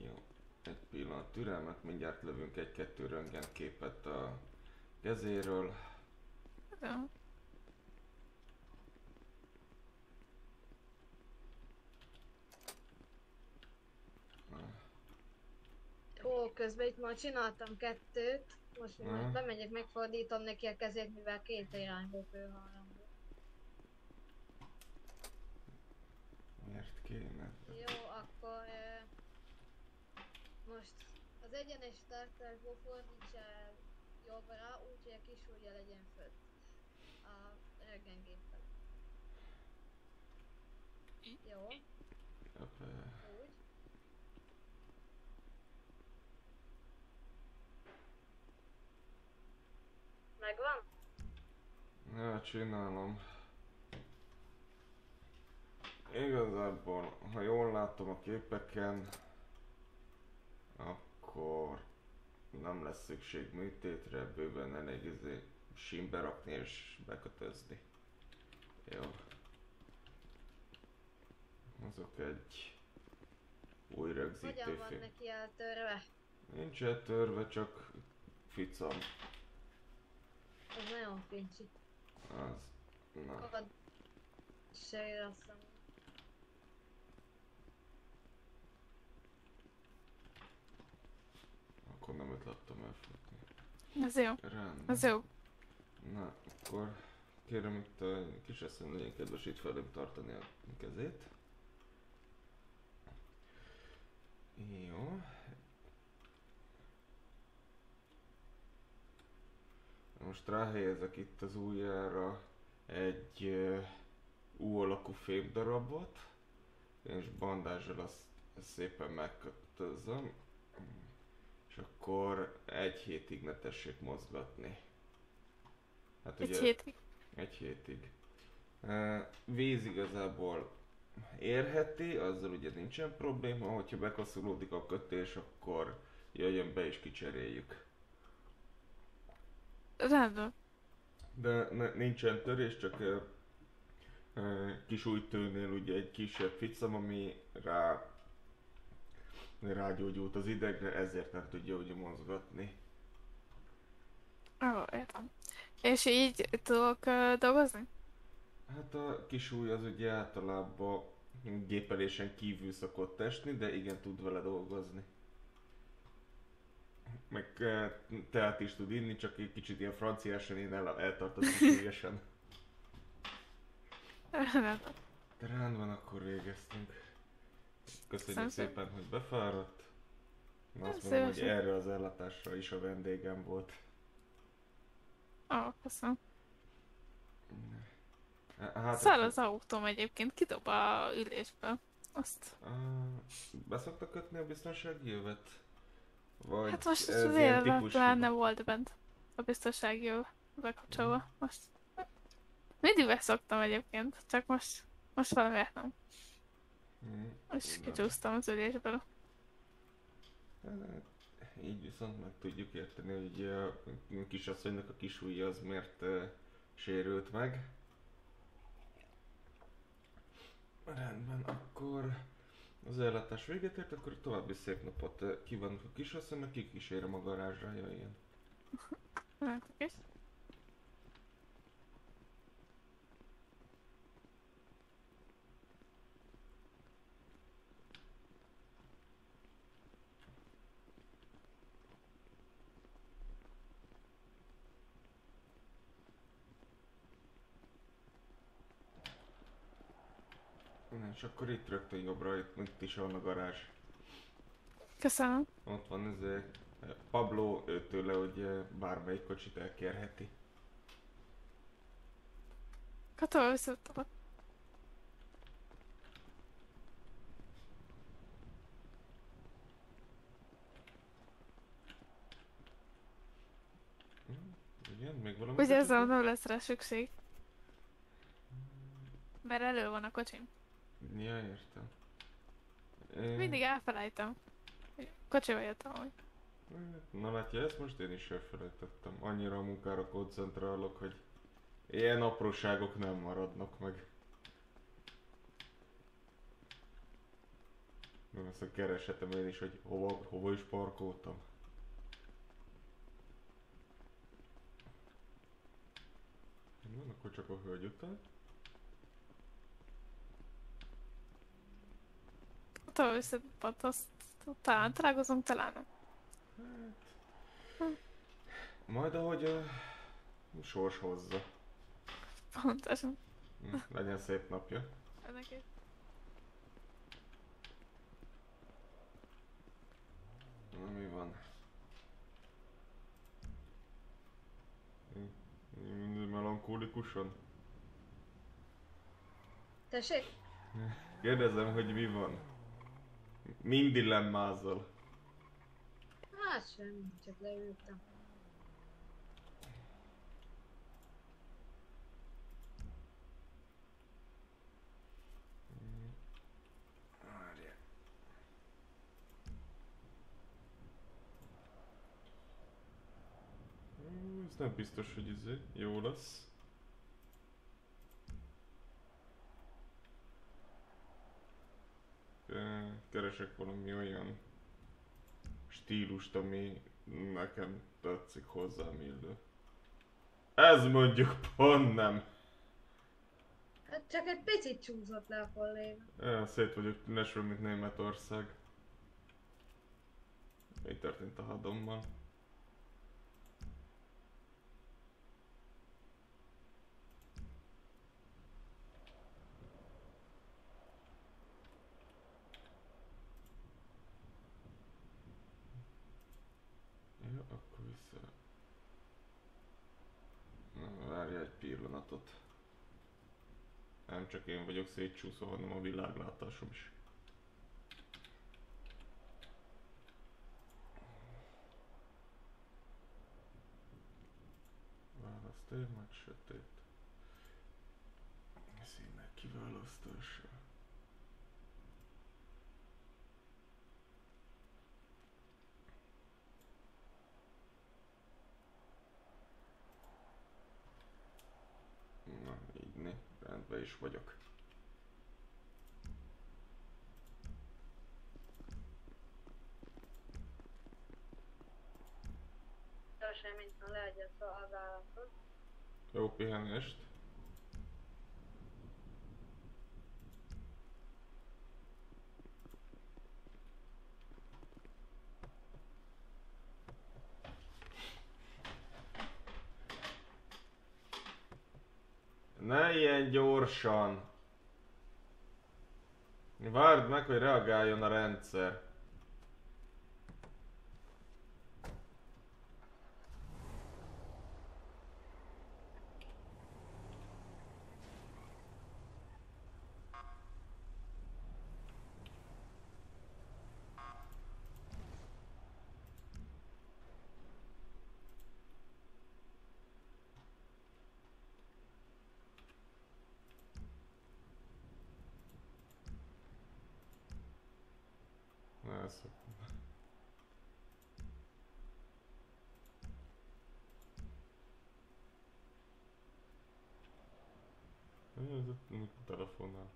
Jó. Egy pillanat türelmet, mindjárt lövünk egy-kettő röntgen képet a kezéről. Jó. Ó, közben itt már csináltam kettőt. Most Mhm. most bemegyek, megfordítom neki a kezét, mivel két irányból fölhajlandó. Miért kéne? Jó, akkor most az egyenes tartásból fordíts el jobbra, úgyhogy a kis ujja legyen fönt a röntgengéppel. Jó, úgy. Megvan? Ja, csinálom. Igazából, ha jól látom a képeken, akkor nem lesz szükség műtétre, bőven elég sínbe rakni és bekötözni. Jó. Azok egy új Hogyan van rögzítőfilm. neki eltörve? Nincs eltörve, csak ficam. Ez nagyon fincsi. Az. Na. Kod se érezzem. Akkor nem őt láttam elfutni. Ez jó. Rendben. Ez jó. Na, akkor kérem itt a kisasszony legyen kedves itt velünk tartani a kezét. Jó. Most ráhelyezek itt az ujjára egy U alakú fémdarabot, és bandázsal azt szépen megkötözöm, és akkor egy hétig ne tessék mozgatni. Hát Egy hétig. egy hétig. Víz igazából érheti, azzal ugye nincsen probléma, hogyha bekaszulódik a kötés, akkor jöjjön be és kicseréljük. Rendben. De nincsen törés, csak kis újtőnél ugye egy kisebb ficam, ami rágyógyult az idegre, ezért nem tudja ugye mozgatni. Ó, értem. És így tudok dolgozni? Hát a kis új az ugye általában gépelésen kívül szokott esni, de igen, tud vele dolgozni. Meg teát is tud inni, csak egy kicsit ilyen franciásan én eltartottam. Rendben. De rendben, akkor végeztünk. Köszönjük Köszönöm szépen, hogy befáradt. Én azt Szívesen. mondom, hogy erre az ellátásra is a vendégem volt. Ó, köszönöm. Hát, Száll az autóm egyébként, kidob a ülésből. Azt. Beszokta kötni a biztonsági jövet? Vagy Hát most ez ilyen véletlenül hiba? nem volt bent a biztonsági jó bekapcsolva. Most. Mindig beszoktam egyébként, csak most valamiért nem. És kicsúsztam az ülésből. Hát, így viszont meg tudjuk érteni, hogy a kisasszonynak a kis ujja az miért sérült meg. Rendben, akkor az ellátás véget ért, akkor további szép napot kívánunk a kisasszonynak, kikísérem a garázsra, jöjjön. Látok is. Na, és akkor itt rögtön jobbra, itt is van a garázs. Köszönöm. Ott van ez Pablo, őtőle, hogy bármelyik kocsit elkérheti. Katol visszatok. Igen, még valami? Ugye ezzel nem lesz rá szükség. Mert elő van a kocsim. Ja, értem. Mindig elfelejtem. Kocsival jöttem amúgy. Na látja, ezt most én is elfelejtettem. Annyira a munkára koncentrálok, hogy ilyen apróságok nem maradnak meg. Nem, ezt kereshetem én is, hogy hova is parkoltam. Van, akkor csak a hölgy után. Katol visszatott, azt talán találkozunk, talán nem. Majd ahogy a sors hozza. Pontosan. Legyen szép napja. Ennek is. Na, mi van? Mindig melankolikusan? Tessék? Kérdezem, hogy mi van? Mind dilemmázol. Hát semmi, csak leültem. Várjál. Ez nem biztos, hogy jó lesz. Keresek valami olyan stílust, ami nekem tetszik, hozzám illő. Ez mondjuk pont nem. Hát csak egy picit csúszott le a kolléga. Szét vagyok tünesről, mint Németország. Mi történt a hadommal? Jó, akkor vissza. Na, várja egy pillanatot. Nem csak én vagyok szétcsúszva, hanem a világlátásom is. Választémát sötét. Színek kiválasztása. Na, így né, rendben is vagyok. Semmit leadja a szolgálatot. Jó pihenést. Ne ilyen gyorsan! Várd meg, hogy reagáljon a rendszer. Ez. Ez a telefonnál.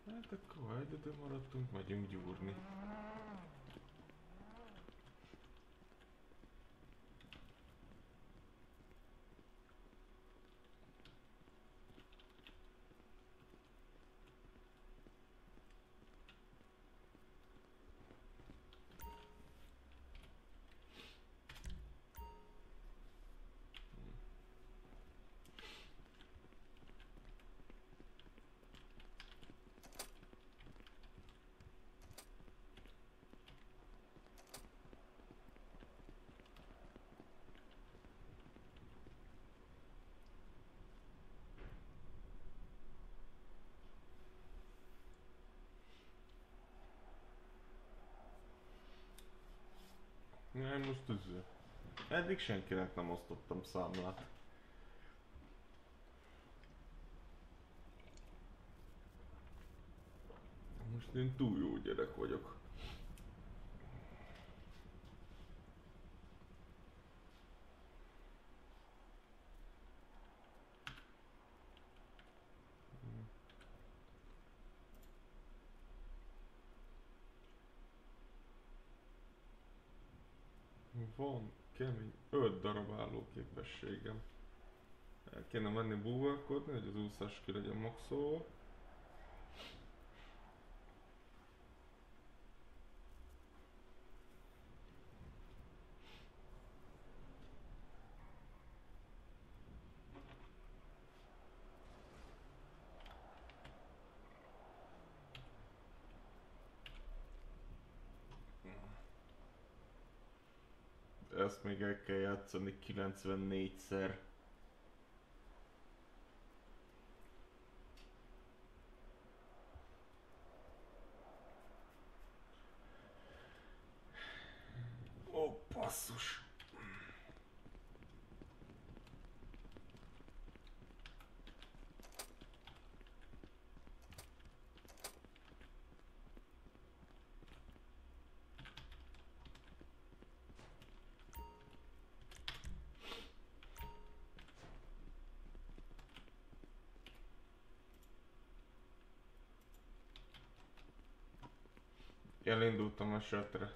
Hát akkor egyedül maradtunk, megyünk gyúrni. Nem, most üző. Eddig senkinek nem osztottam számlát. Most én túl jó gyerek vagyok. Van kemény 5 darab állóképességem. El kéne menni búvárkodni, hogy az úszás ki legyen maxolva. Ezt még el kell játszani 94-szer. Ó, basszus! elindultam a sötre.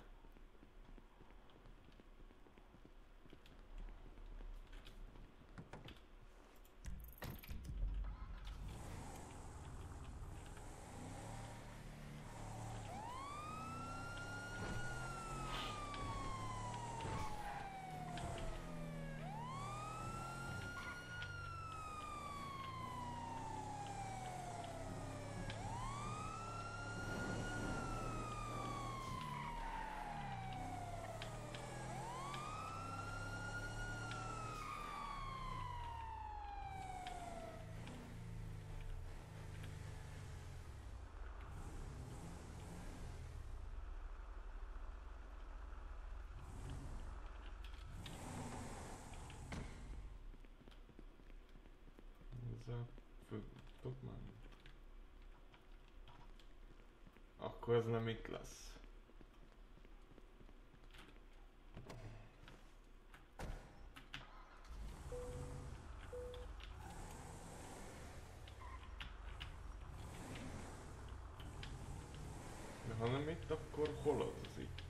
Tudod már? Akkor ez nem itt lesz. De ha nem itt, akkor hol az itt?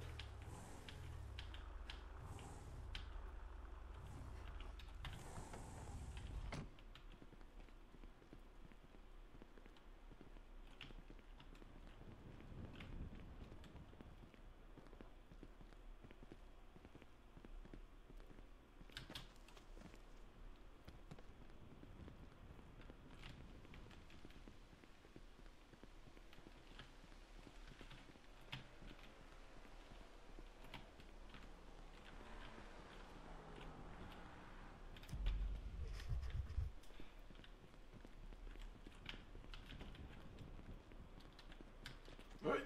Haj!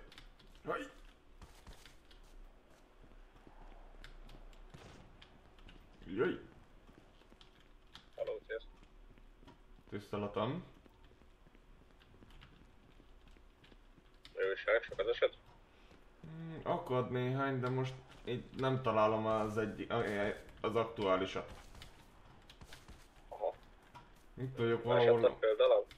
Haj! Jöjj! Halló, sziasztok. Tiszteletem. Jó újság, sok az eset? Akad néhány, de most így nem találom az aktuálisat. Aha. Itt vagyok Esett a valahol. földalap?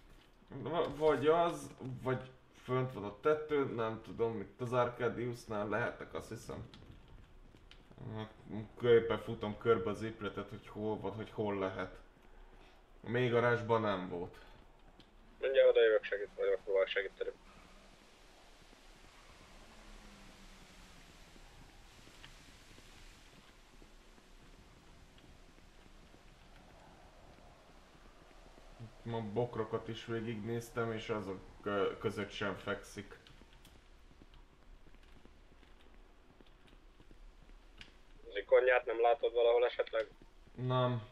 Vagy az, vagy fönt van a tetőn, nem tudom, itt az Arcadiusnál lehetek, azt hiszem. Éppen futom körbe az épületet, hogy hol van, hogy hol lehet. Még garázsban nem volt. Mindjárt oda jövök segít, vagy megpróbálok segíteni. Ma bokrokat is végignéztem, és azok között sem fekszik. Zikonyát nem látod valahol esetleg? Nem.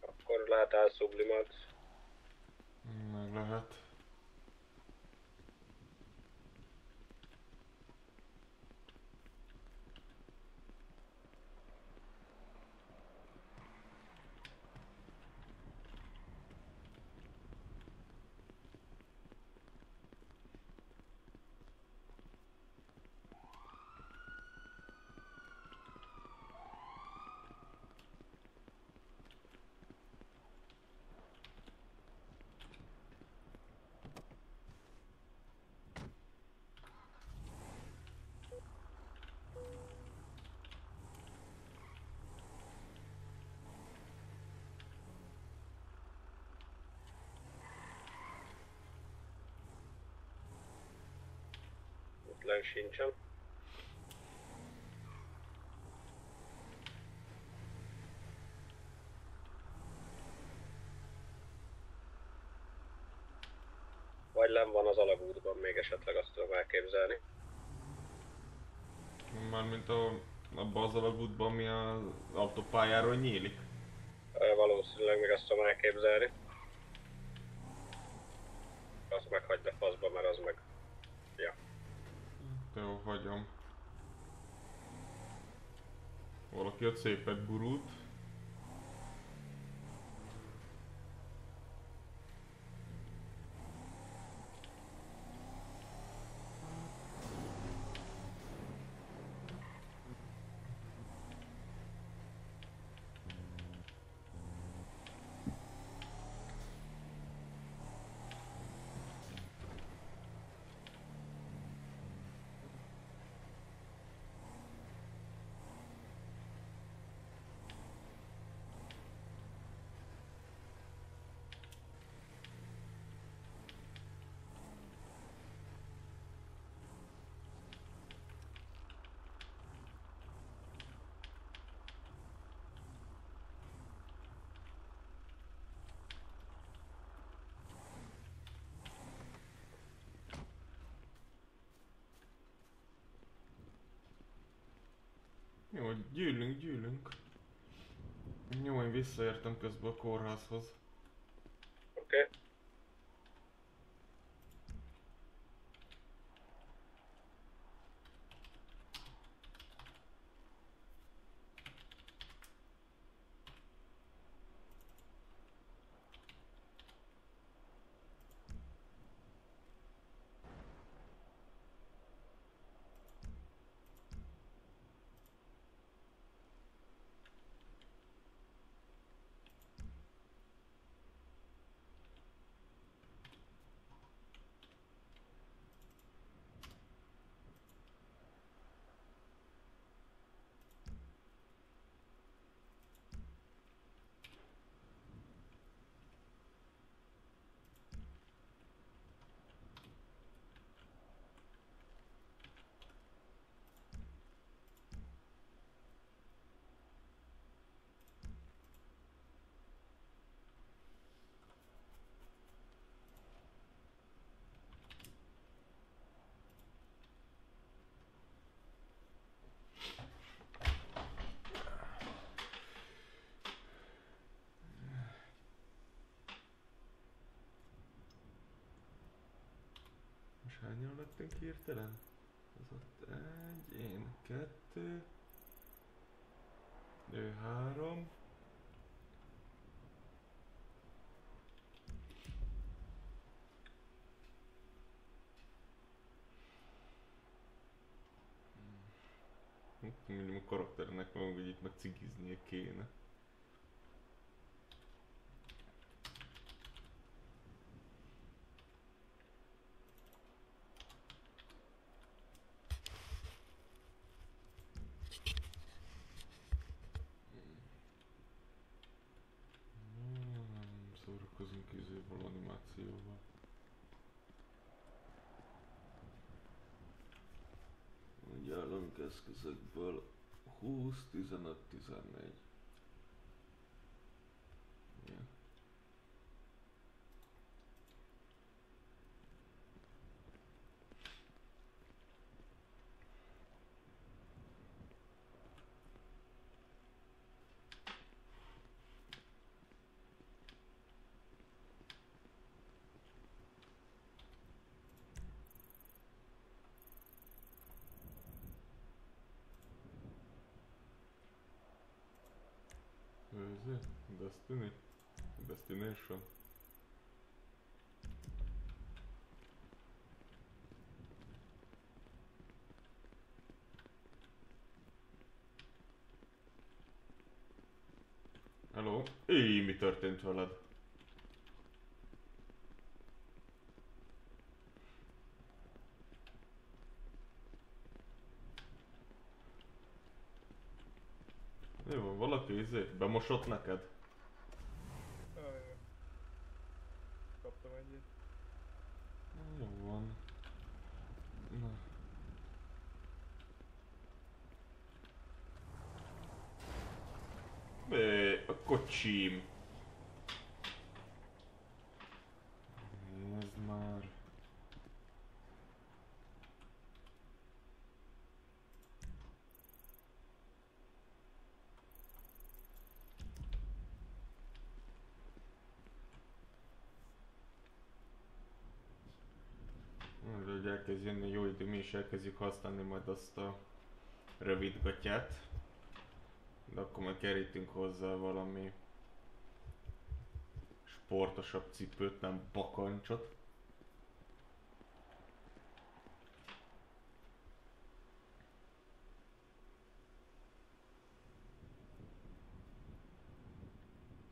Akkor lehet elszublimálni. Meg lehet. Itt lenn sincsen. Vagy lenn van az alagútban még esetleg, azt tudom elképzelni. Mármint abban az alagútban, ami az autópályáról nyílik. Valószínűleg még azt tudom elképzelni. Azt meghagyd a faszba, mert az meg... Ja. Jó, hagyom. Valaki ott szépet gurult. Jó, gyűlünk. Jó, én visszaértem közben a kórházhoz. Oké. Most hányan lettünk hirtelen? Az ott egy, én kettő, ő három. Minimum a karakternek van, hogy itt meg cigiznie kéne. Szórakozunk izéval, animációval. Gyárunk eszközökből 20, 15, 14. Ja. Ez Destiny? Destination? Hello? Éj, mi történt veled? Jó, valaki bemosott neked? Kaptam egyet. Jó van. Na. A kocsim. Nézd már. Hogy elkezd jönni jó idő, mi is elkezdjük használni majd azt a rövidgatját. De akkor majd kerítünk hozzá valami sportosabb cipőt, nem bakancsot.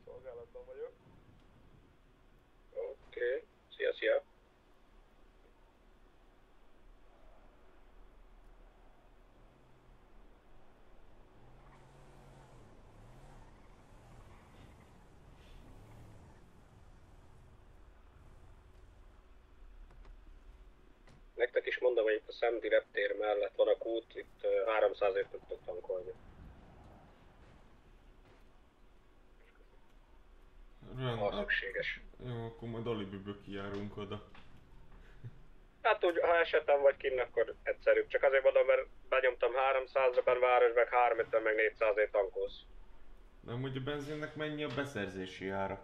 Szolgálatban vagyok. Oké. Szia. Nektek is mondom, hogy itt a Sandy reptér mellett van a kút, itt 300-ért tudtok tankolni. Ha szükséges. Jó, akkor majd alibiből kijárunk oda. Hát úgy, ha esetem vagy kinn, akkor egyszerűbb. Csak azért mondom, mert benyomtam 300-okan város, meg 350, meg 400-ért tankolsz. De amúgy a benzinnek mennyi a beszerzési ára?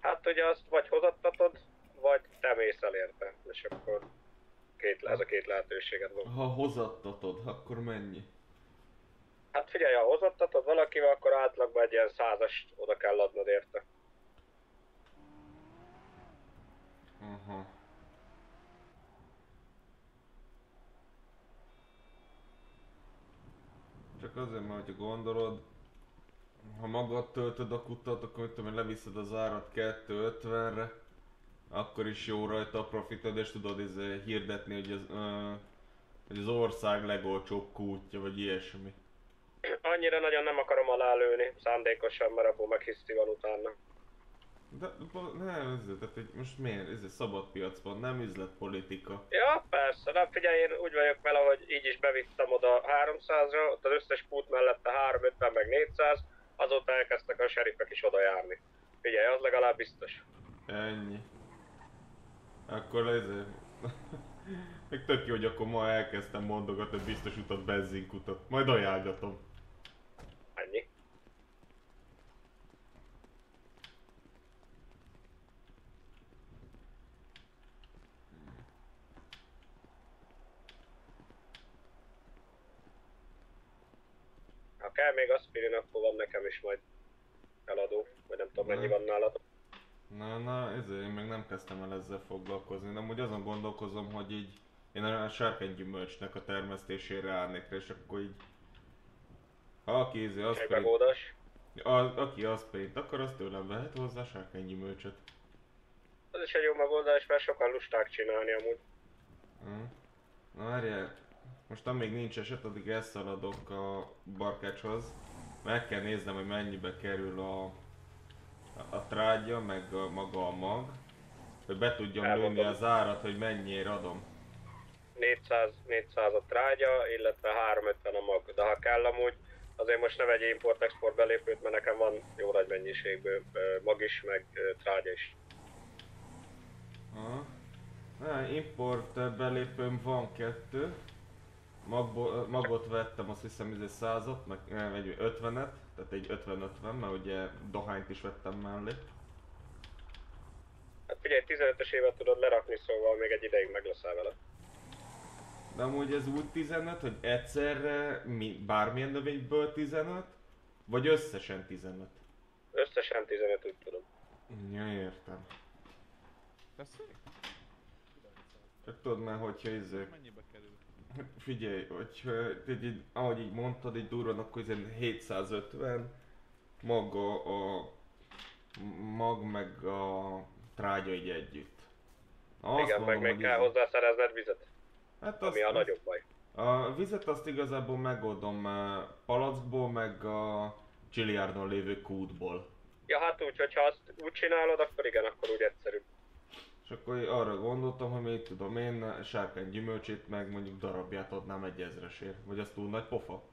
Hát ugye azt vagy hozattatod, vagy te mész el érte. És akkor ez a két lehetőséged van. Ha hozattatod, akkor mennyi? Hát figyelj, ha hozattatod valakivel, akkor átlagban egy ilyen 100-ast oda kell adnod érte. Aha. Csak azért, mert ha gondolod, ha magad töltöd a kutat, akkor mit tudom én, leviszed az árat 250-re, akkor is jó rajta a profitod, és tudod hirdetni, hogy az ország legolcsóbb kútja, vagy ilyesmi. Annyira nagyon nem akarom alálőni, szándékosan, mert abból meg hiszti van utána. De nem, tehát hogy most miért? Ez egy szabad piac van, nem üzletpolitika. Ja, persze, nem figyelj, én úgy vagyok vele, hogy így is bevittem oda 300-ra, ott az összes kút mellette 350 meg 400, azóta elkezdtek a serifek is oda járni. Figyelj, az legalább biztos. Ennyi. Akkor ezért... Még tök jó, hogy akkor ma elkezdtem mondogatni biztos utat, benzinkutat. Majd ajánlgatom. Ennyi. Ha kell még aspirin, akkor van nekem is majd eladó, vagy nem tudom mennyi van nálad. Na, ezért én még nem kezdtem el ezzel foglalkozni, de amúgy azon gondolkozom, hogy így én a sárkánygyümölcsnek a termesztésére állnék rá, és akkor így... Ha aki Egy megoldás. aki aspirint akar, az tőlem vehet hozzá sárkánygyümölcsöt. Az is egy jó megoldás, mert sokan lusták csinálni amúgy. Na várjál, most amíg nincs eset, addig elszaladok a barkácshoz. Meg kell néznem, hogy mennyibe kerül a trágya, meg maga a mag. Hogy be tudjam lőni az árat, hogy mennyiért adom. 400 a trágya, illetve 350 a mag. De ha kell amúgy, azért most ne vegyél import-export belépőt, mert nekem van jó nagy mennyiségből mag is, meg trágya is. Aha. Import belépőm van 2. Magot vettem, azt hiszem 100-at, meg egy 50-et, tehát egy 50-50, mert ugye dohányt is vettem mellé. Hát figyelj, 15-ös évet tudod lerakni, szóval még egy ideig meg leszel vele. De amúgy ez úgy 15, hogy egyszerre bármilyen növényből 15, vagy összesen 15? Összesen 15, úgy tudom. Ja, értem. Csak tudod már, hogyha Mennyibe kerül? figyelj, hogyha ahogy így mondtad, így durran, akkor 750 maga a mag meg a trágya így együtt. Igen, meg még kell hozzá szerezned vizet. Hát ami a nagyobb baj. A vizet azt igazából megoldom palackból, meg a Chiliárdon lévő kútból. Ja, hát úgy, hogyha azt úgy csinálod, akkor igen, akkor úgy egyszerűbb. És akkor arra gondoltam, hogy még tudom én, sárkány gyümölcsét meg mondjuk darabját adnám 1000-esért. Vagy az túl nagy pofa?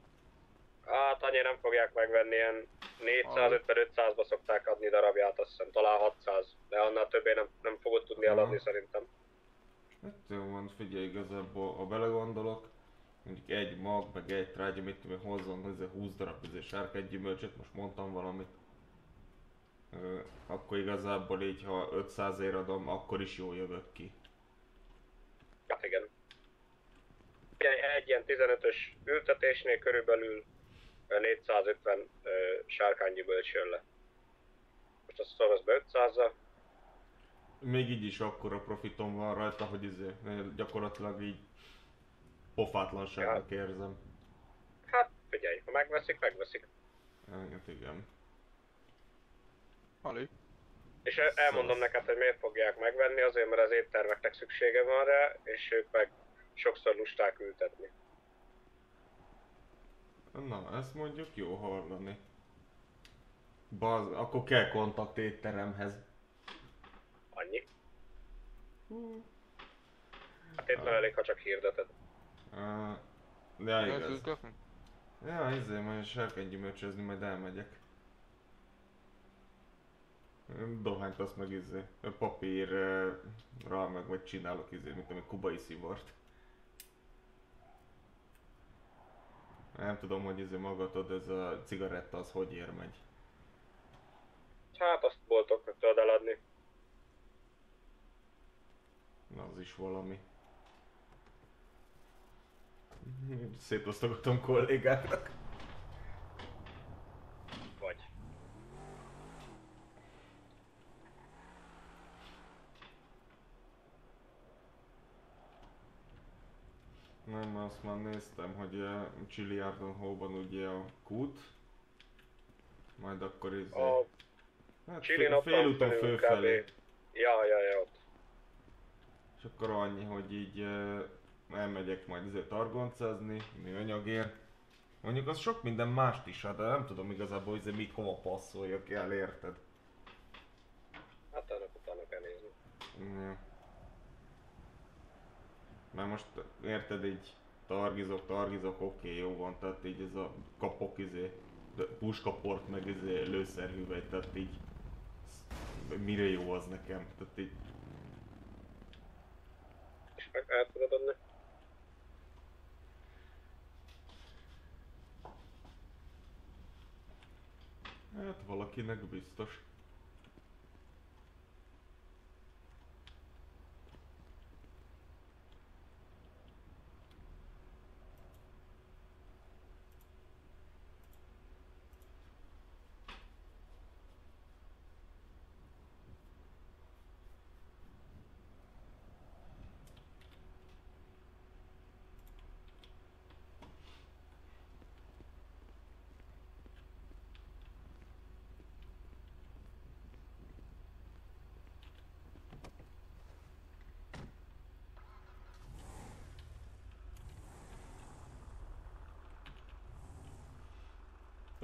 Hát annyira nem fogják megvenni, ilyen 450-500-ba szokták adni darabját, azt hiszem, talán 600. De annál többé nem fogod tudni eladni szerintem. Hát jó van, figyelj, igazából ha belegondolok, mondjuk egy mag, meg egy trágya, mit tudom én, hozzon 20 darab sárkánygyümölcsöt, most mondtam valamit. Akkor igazából így, ha 500-ért adom, akkor is jól jövök ki. Hát igen. Egy ilyen 15-ös ültetésnél körülbelül 450 sárkánygyümölcs jön le. Most azt szoroz be 500-zal. Még így is akkora profitom van rajta, hogy gyakorlatilag így pofátlanságnak érzem. Hát figyelj, ha megveszik, megveszik. Hát igen. Halé. És elmondom neked, hogy miért fogják megvenni, azért mert az éttermeknek szüksége van rá, és ők meg sokszor lusták ültetni. Na, ezt mondjuk jó hallani. Akkor kell kontakt étteremhez. Annyi. Hát itt már elég, ha csak hirdeted. Ja, igaz. Ja, majd sárkánygyümölcsözni, majd elmegyek. Dohányt azt meg papírra meg majd csinálok mint ami kubai szivart. Nem tudom, hogy magatod ez a cigaretta az hogy ér meg. Hát azt boltoknak tudod eladni. Na, az is valami. Szétosztogatom kollégáknak. Vagy. Nem, azt már néztem, hogy a Chiliardon Hall-ban ugye a kút. Majd akkor A hát Chili napon félúton felül fölfelé. kb. Ja, ott. És akkor annyi, hogy így elmegyek majd targoncázni, műanyagért. Mondjuk az sok minden mást is ad, de nem tudom igazából, hogy mit hova passzoljak el, érted? Hát ennek utána kell nézni. Ja. Mert most érted, így targizok, oké, jó van, tehát így ez a kapok puskaport meg lőszerhüvely, tehát így mire jó az nekem, tehát így És meg el tudod adni? hát valakinek biztos.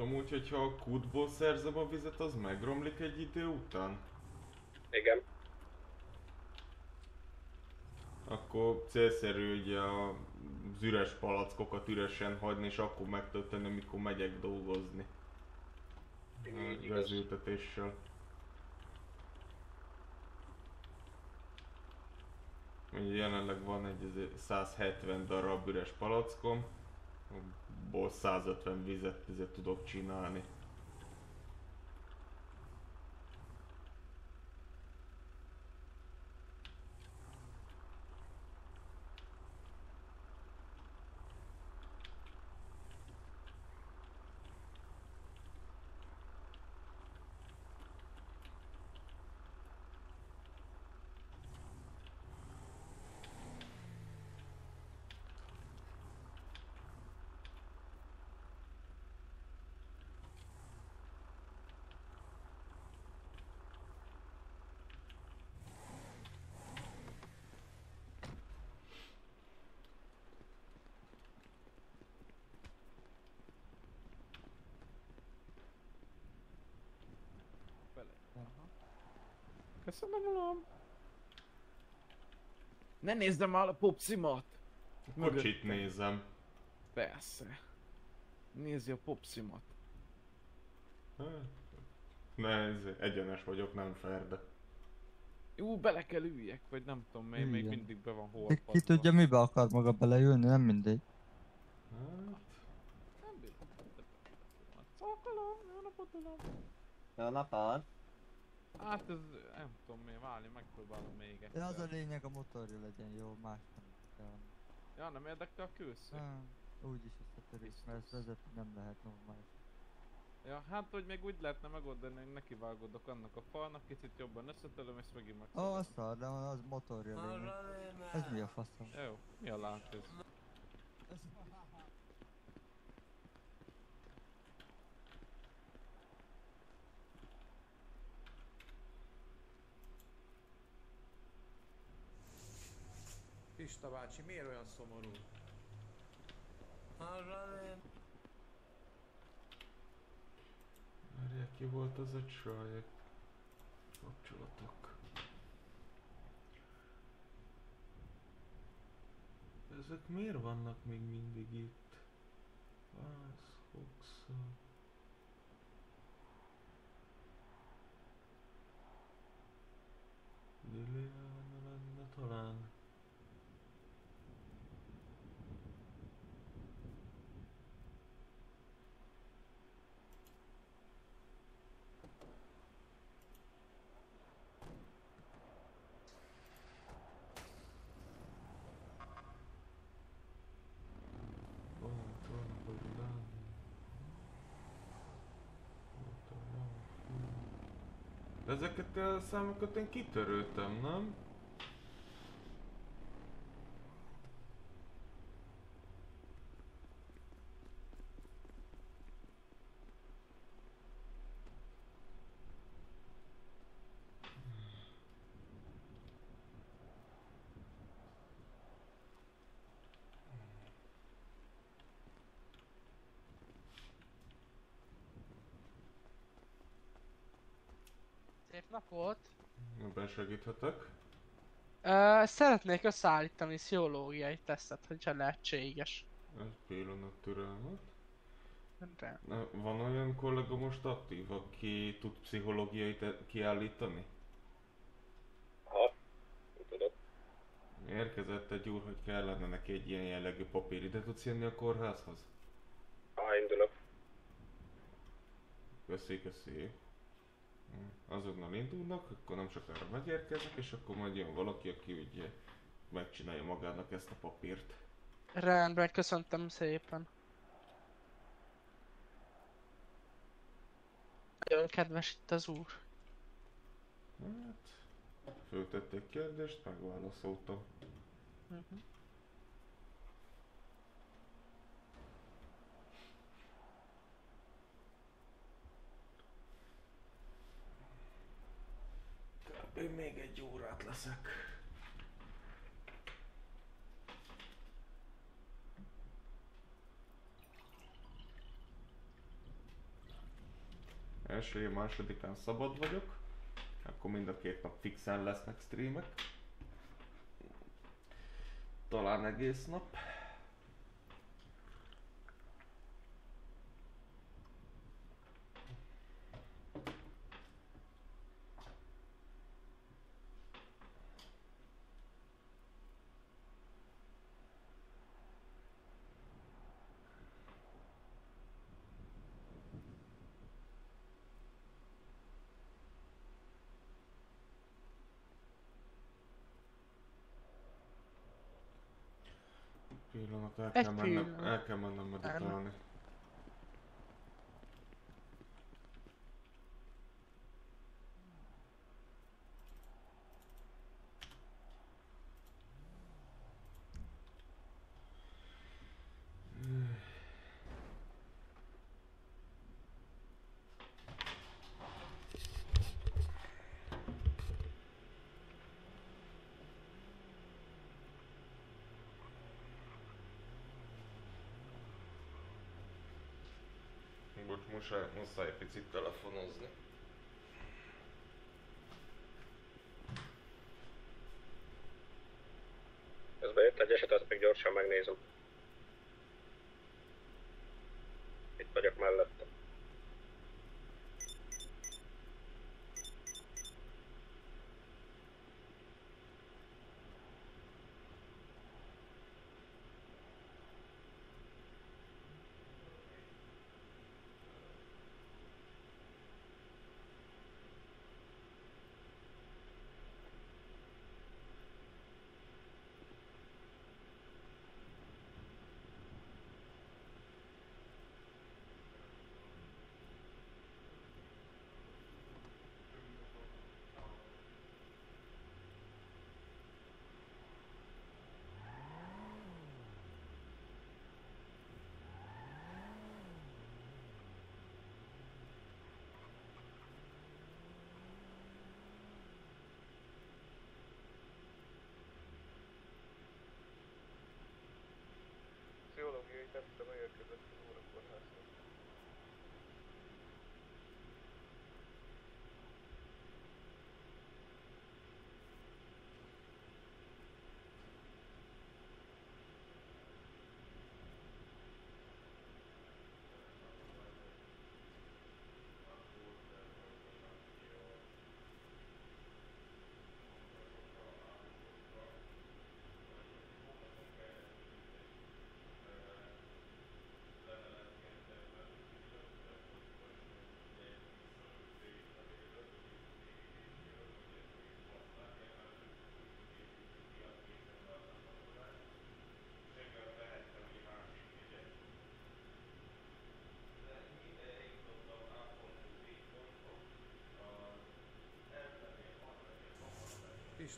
Amúgy, hogyha a kútból szerzem a vizet, az megromlik egy idő után? Igen. Akkor célszerű ugye az üres palackokat üresen hagyni, és akkor megtölteni, amikor megyek dolgozni. A gázültetéssel. Ugye jelenleg van egy 170 darab üres palackom, abból 150 vizet tudok csinálni. Köszönöm, uram! Ne nézzem már a popszimat! Kocsit nézem. Persze. Nézzi a popszimat. Egyenes vagyok, nem ferde. Jó, bele kell üljek, vagy nem tudom, még Üljön. mindig be van De hordva. ki tudja, mibe akar maga beleülni, nem mindegy. Hát... Nem bírom. Szokolom, jó napot, uram! Jó napot! Hát ez, nem tudom miért, várni, megpróbálom még egyszer. De az a lényeg, a motorja legyen jó, más nem kell. Ja, nem érdekel a külsző? Úgyis összetörés, mert ezt vezetni nem lehet normális. Ja, hát hogy még úgy lehetne megoldani, hogy nekivágódok annak a falnak, kicsit jobban összetöröm és megint megszabadulok. Az szar, de az motorja lényeg. Ez mi a faszom? Jó, mi a lát ez? Pista bácsi, miért olyan szomorú? Várják, ki volt az a csaj? Kapcsolatok. Ezek miért vannak még mindig itt? Az, Foxa. Ezeket a számokat én kitöröltem, nem? Szép napot! Besegíthetek? Szeretnék összeállítani pszichológiai tesztet, hogyha lehetséges. Egy pillanat türelmet. De. Van olyan kollega most aktív, aki tud pszichológiai kiállítani? Ha, nem tudok. Érkezett egy úr, hogy kellene neki egy ilyen jellegű papír. Ide tudsz jönni a kórházhoz? Indulok. Köszi. Azonnal indulnak, akkor nem sokára megérkeznek, és akkor majd jön valaki, aki ugye megcsinálja magának ezt a papírt. Rendben, köszöntem szépen. Nagyon kedves itt az úr. Hát, föltették kérdést, megválaszoltam. Kb. Még egy órát leszek. Első, másodikán szabad vagyok. Akkor mind a két nap fixen lesznek streamek. Talán egész nap. Pillanat, el kell mennem meditálni. Bocs, muszáj egy picit telefonozni. Közben jött egy eset, azt még gyorsan megnézem. Itt vagyok mellette.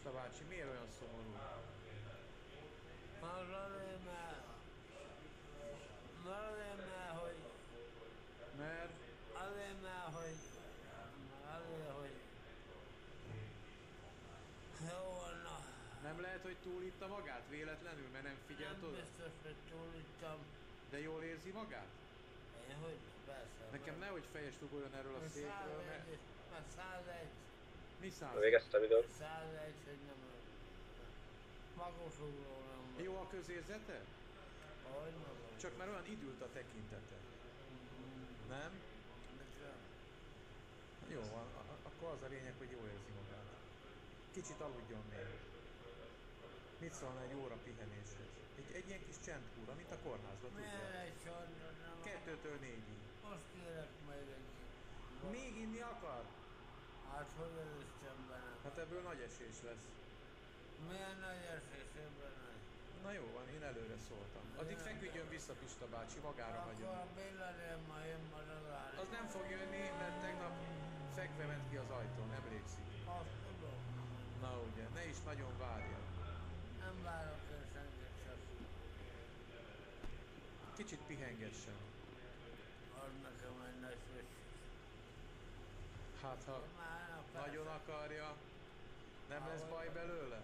Pista bácsi, miért olyan szomorú? Azért, hogy... Mert? Azért, hogy... Jó van, na. Nem lehet, hogy túlitta magát véletlenül, mert nem figyelt Nem oda? biztos, hogy túlittam. De jól érzi magát? Én hogy? Persze. Nekem nehogy fejest ugorjon erről a székről, mert... Mert 101. Mi 101? Végeztem időt. 101, hogy nem... Magosugró nem. Jó a közérzete? Hogy magam. Csak már olyan idült a tekintete. Nem? Jó van, akkor az a lényeg, hogy jól érzi magát. Kicsit aludjon még. Mit szólna egy óra pihenéshez? Egy ilyen kis csendkúra, mint a kórházban, tudja? Milyen egy csandra, nem? 2-től 4-ig. Most kérek meg egy... Még inni akar? Hát hogy előztem be nem? Hát ebből nagy esés lesz. Milyen nagy esés ebben nagy? Na jó van, én előre szóltam. Addig feküdjön vissza Pista bácsi, magára hagyom. Akkor a Béla ma jön maradálni. Az nem fog jönni, mert tegnap fekve ment ki az ajtón, emlékszik. Azt tudom. Na ugye, ne is nagyon várja. Nem várok el senkit csak. Kicsit pihengessen. Az nekem egy nagy frisség. Hát ha nagyon akarja, nem lesz baj belőle?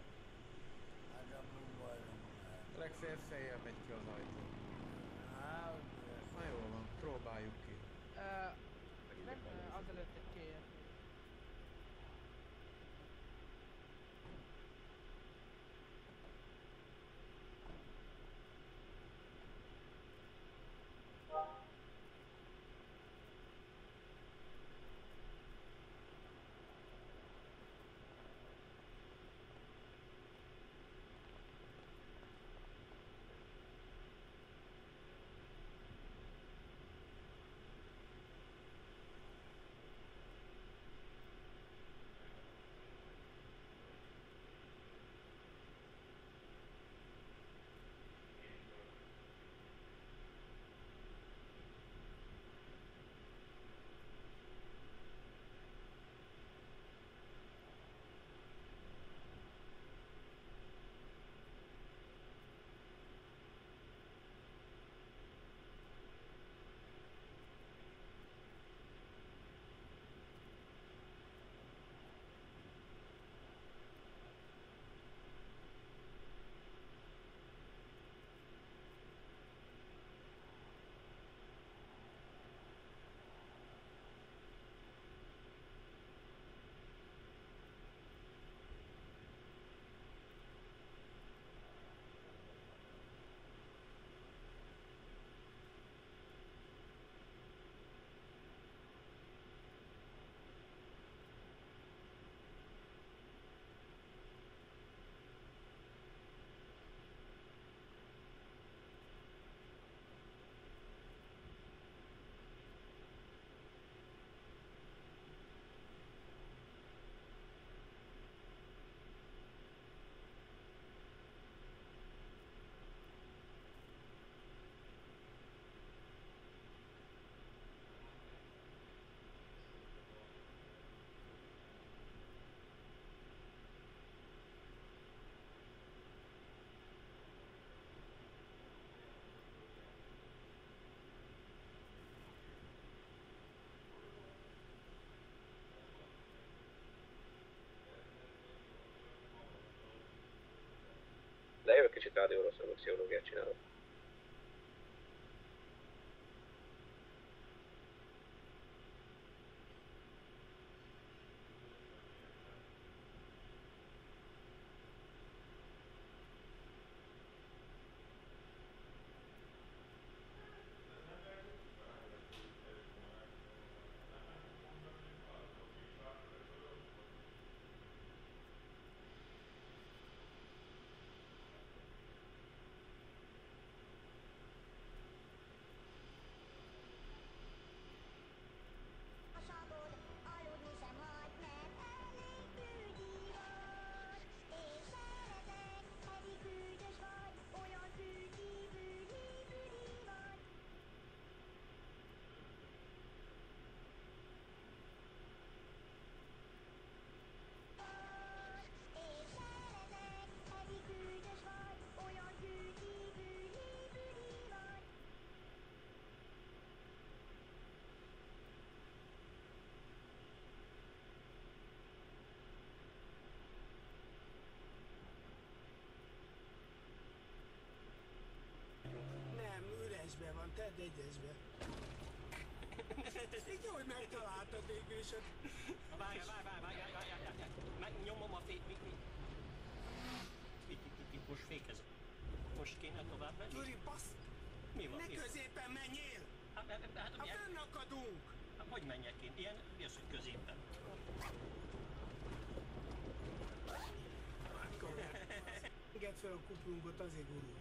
Hát nem baj nem lehet. Legfeljebb fejjel megy ki az ajtón. Na jó van, próbáljuk ki. Nem, azelőtt egy kér. De jövök kicsit rádióról szólok, pszichológiát csinálok. egyesbe. Így jó, hogy megtaláltad végül is. Várj. Megnyomom a fék... Most fékezem. Most kéne tovább menni? Gyuri, bassz! Mi van? Ne középen menjél! Hát fönnakadunk! Hát hogy menjek én? Ilyen, mi az, hogy középen? Engedd fel a kuplungot, azért gurul.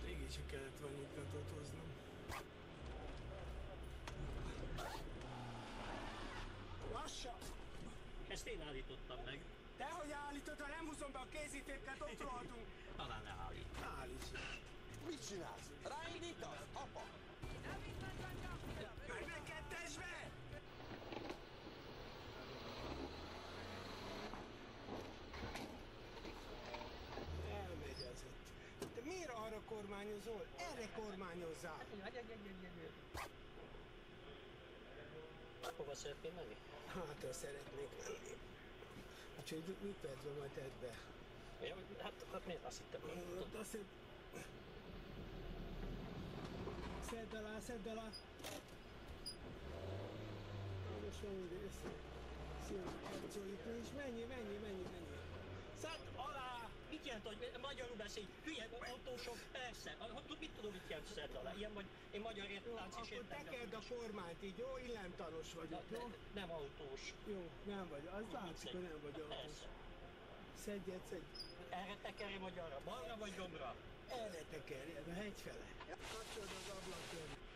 Mégis se kellett volna nyugtatót hoznom. Lassan! Ezt én állítottam meg. Dehogy állítod, ha nem húzom be a kézítéket, ott rohadunk! Talán ne állít. Állíts! Mit csinálsz? Ráindítasz, apa? Meg neked testbe! Elmegy az ott. De miért arra kormányozol? Erre kormányozzál! Hova szeretnél menni? Hátra szeretnék menni. Úgyhogy mit percben majd tedd be? Ja, hát miért azt hittem, hogy tudod? Azt hitt... Szedd alá! Most van úgy össze. Szívharcoljuk mi is. Menj! Szedd alá! Mit jelent, hogy magyarul beszélj? Hülye autósok? Persze. Mit tudom, mit jelent szedd alá? Ilyen vagy én magyar lánc is értem. Akkor tekerd a kormányt így, jó? Illemtanos vagyok, jó? Nem autós. Jó, nem vagy. Az látszik, hogy nem vagy autós. Szedj. Erre tekerjem magyarra? Balra vagy jobbra? Erre tekerjen, a hegy fele. Kapcsolod az ablakon.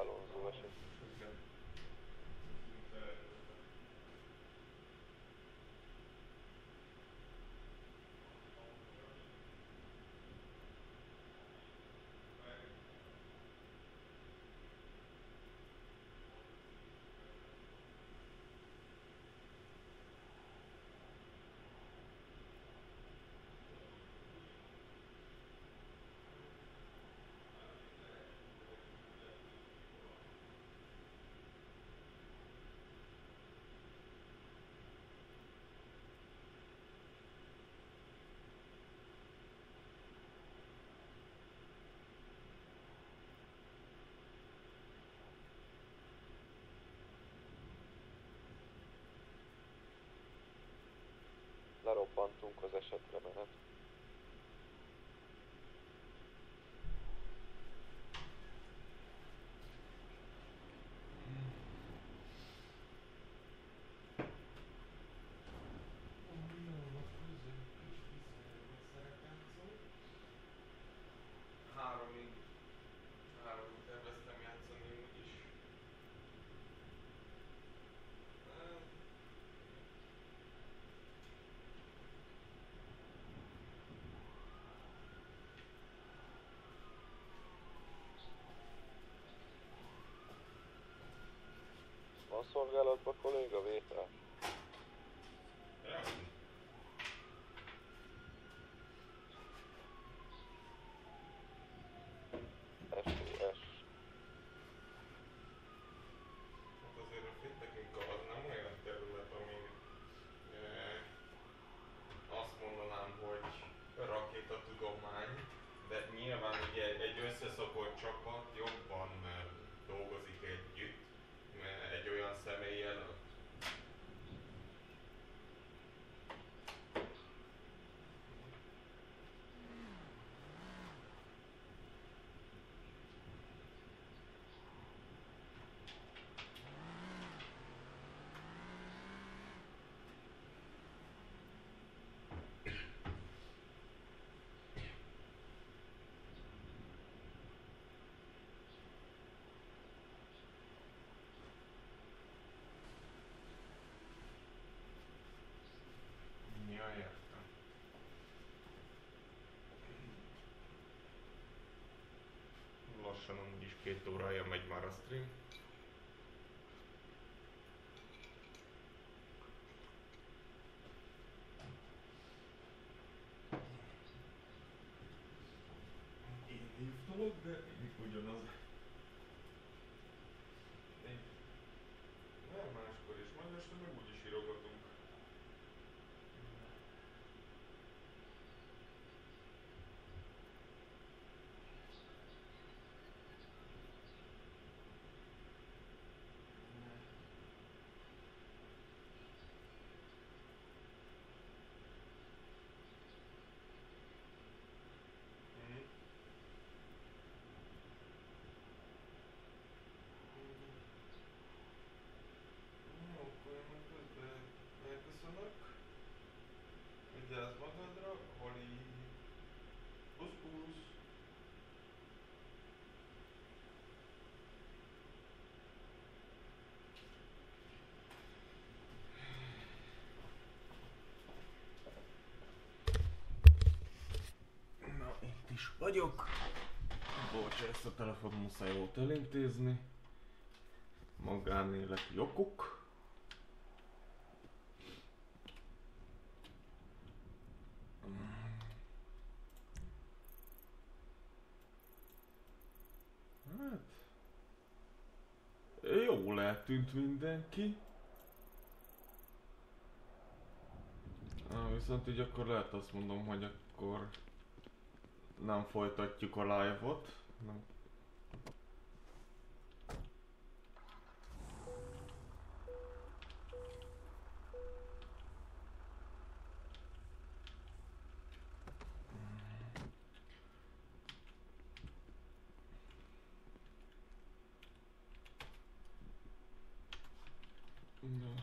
Alonso eset. Lerobbantunk az esetre menet. Háromig terveztem játszani úgyis. Van szolgálatban kolléga vétel? SOS. Hát azért a fitnekünk az nem olyan terület, amin azt mondanám, hogy rakétatudomány, de nyilván ugye egy összeszokott csapat jobban dolgozik együtt, egy olyan személlyel, ja, értem. Lassan amúgy is 2 órája megy már a stream. Én hívtalak, de ugyanaz. Nem máskor is, majd este meg úgyis írogatunk. Jó, akkor én meg közben elköszönök. Vigyázz magadra, Holi. Busz. Na, itt is vagyok. Bocs, ezt a telefon muszáj volt elintézni. Magánéleti okok. Hát... Jól eltűnt mindenki. Viszont így akkor lehet azt mondom, hogy akkor nem folytatjuk a live-ot. Nem. Na.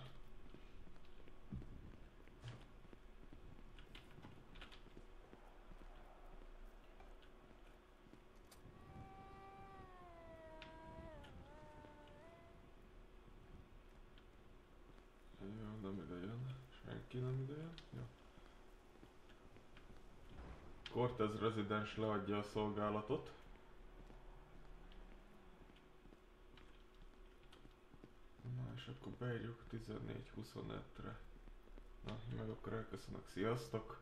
nem ide jön. Senki nem ide jön. Jó. Cortez rezidens leadja a szolgálatot. Na és akkor beírjuk 14-25-re. Na, meg akkor elköszönök. Sziasztok!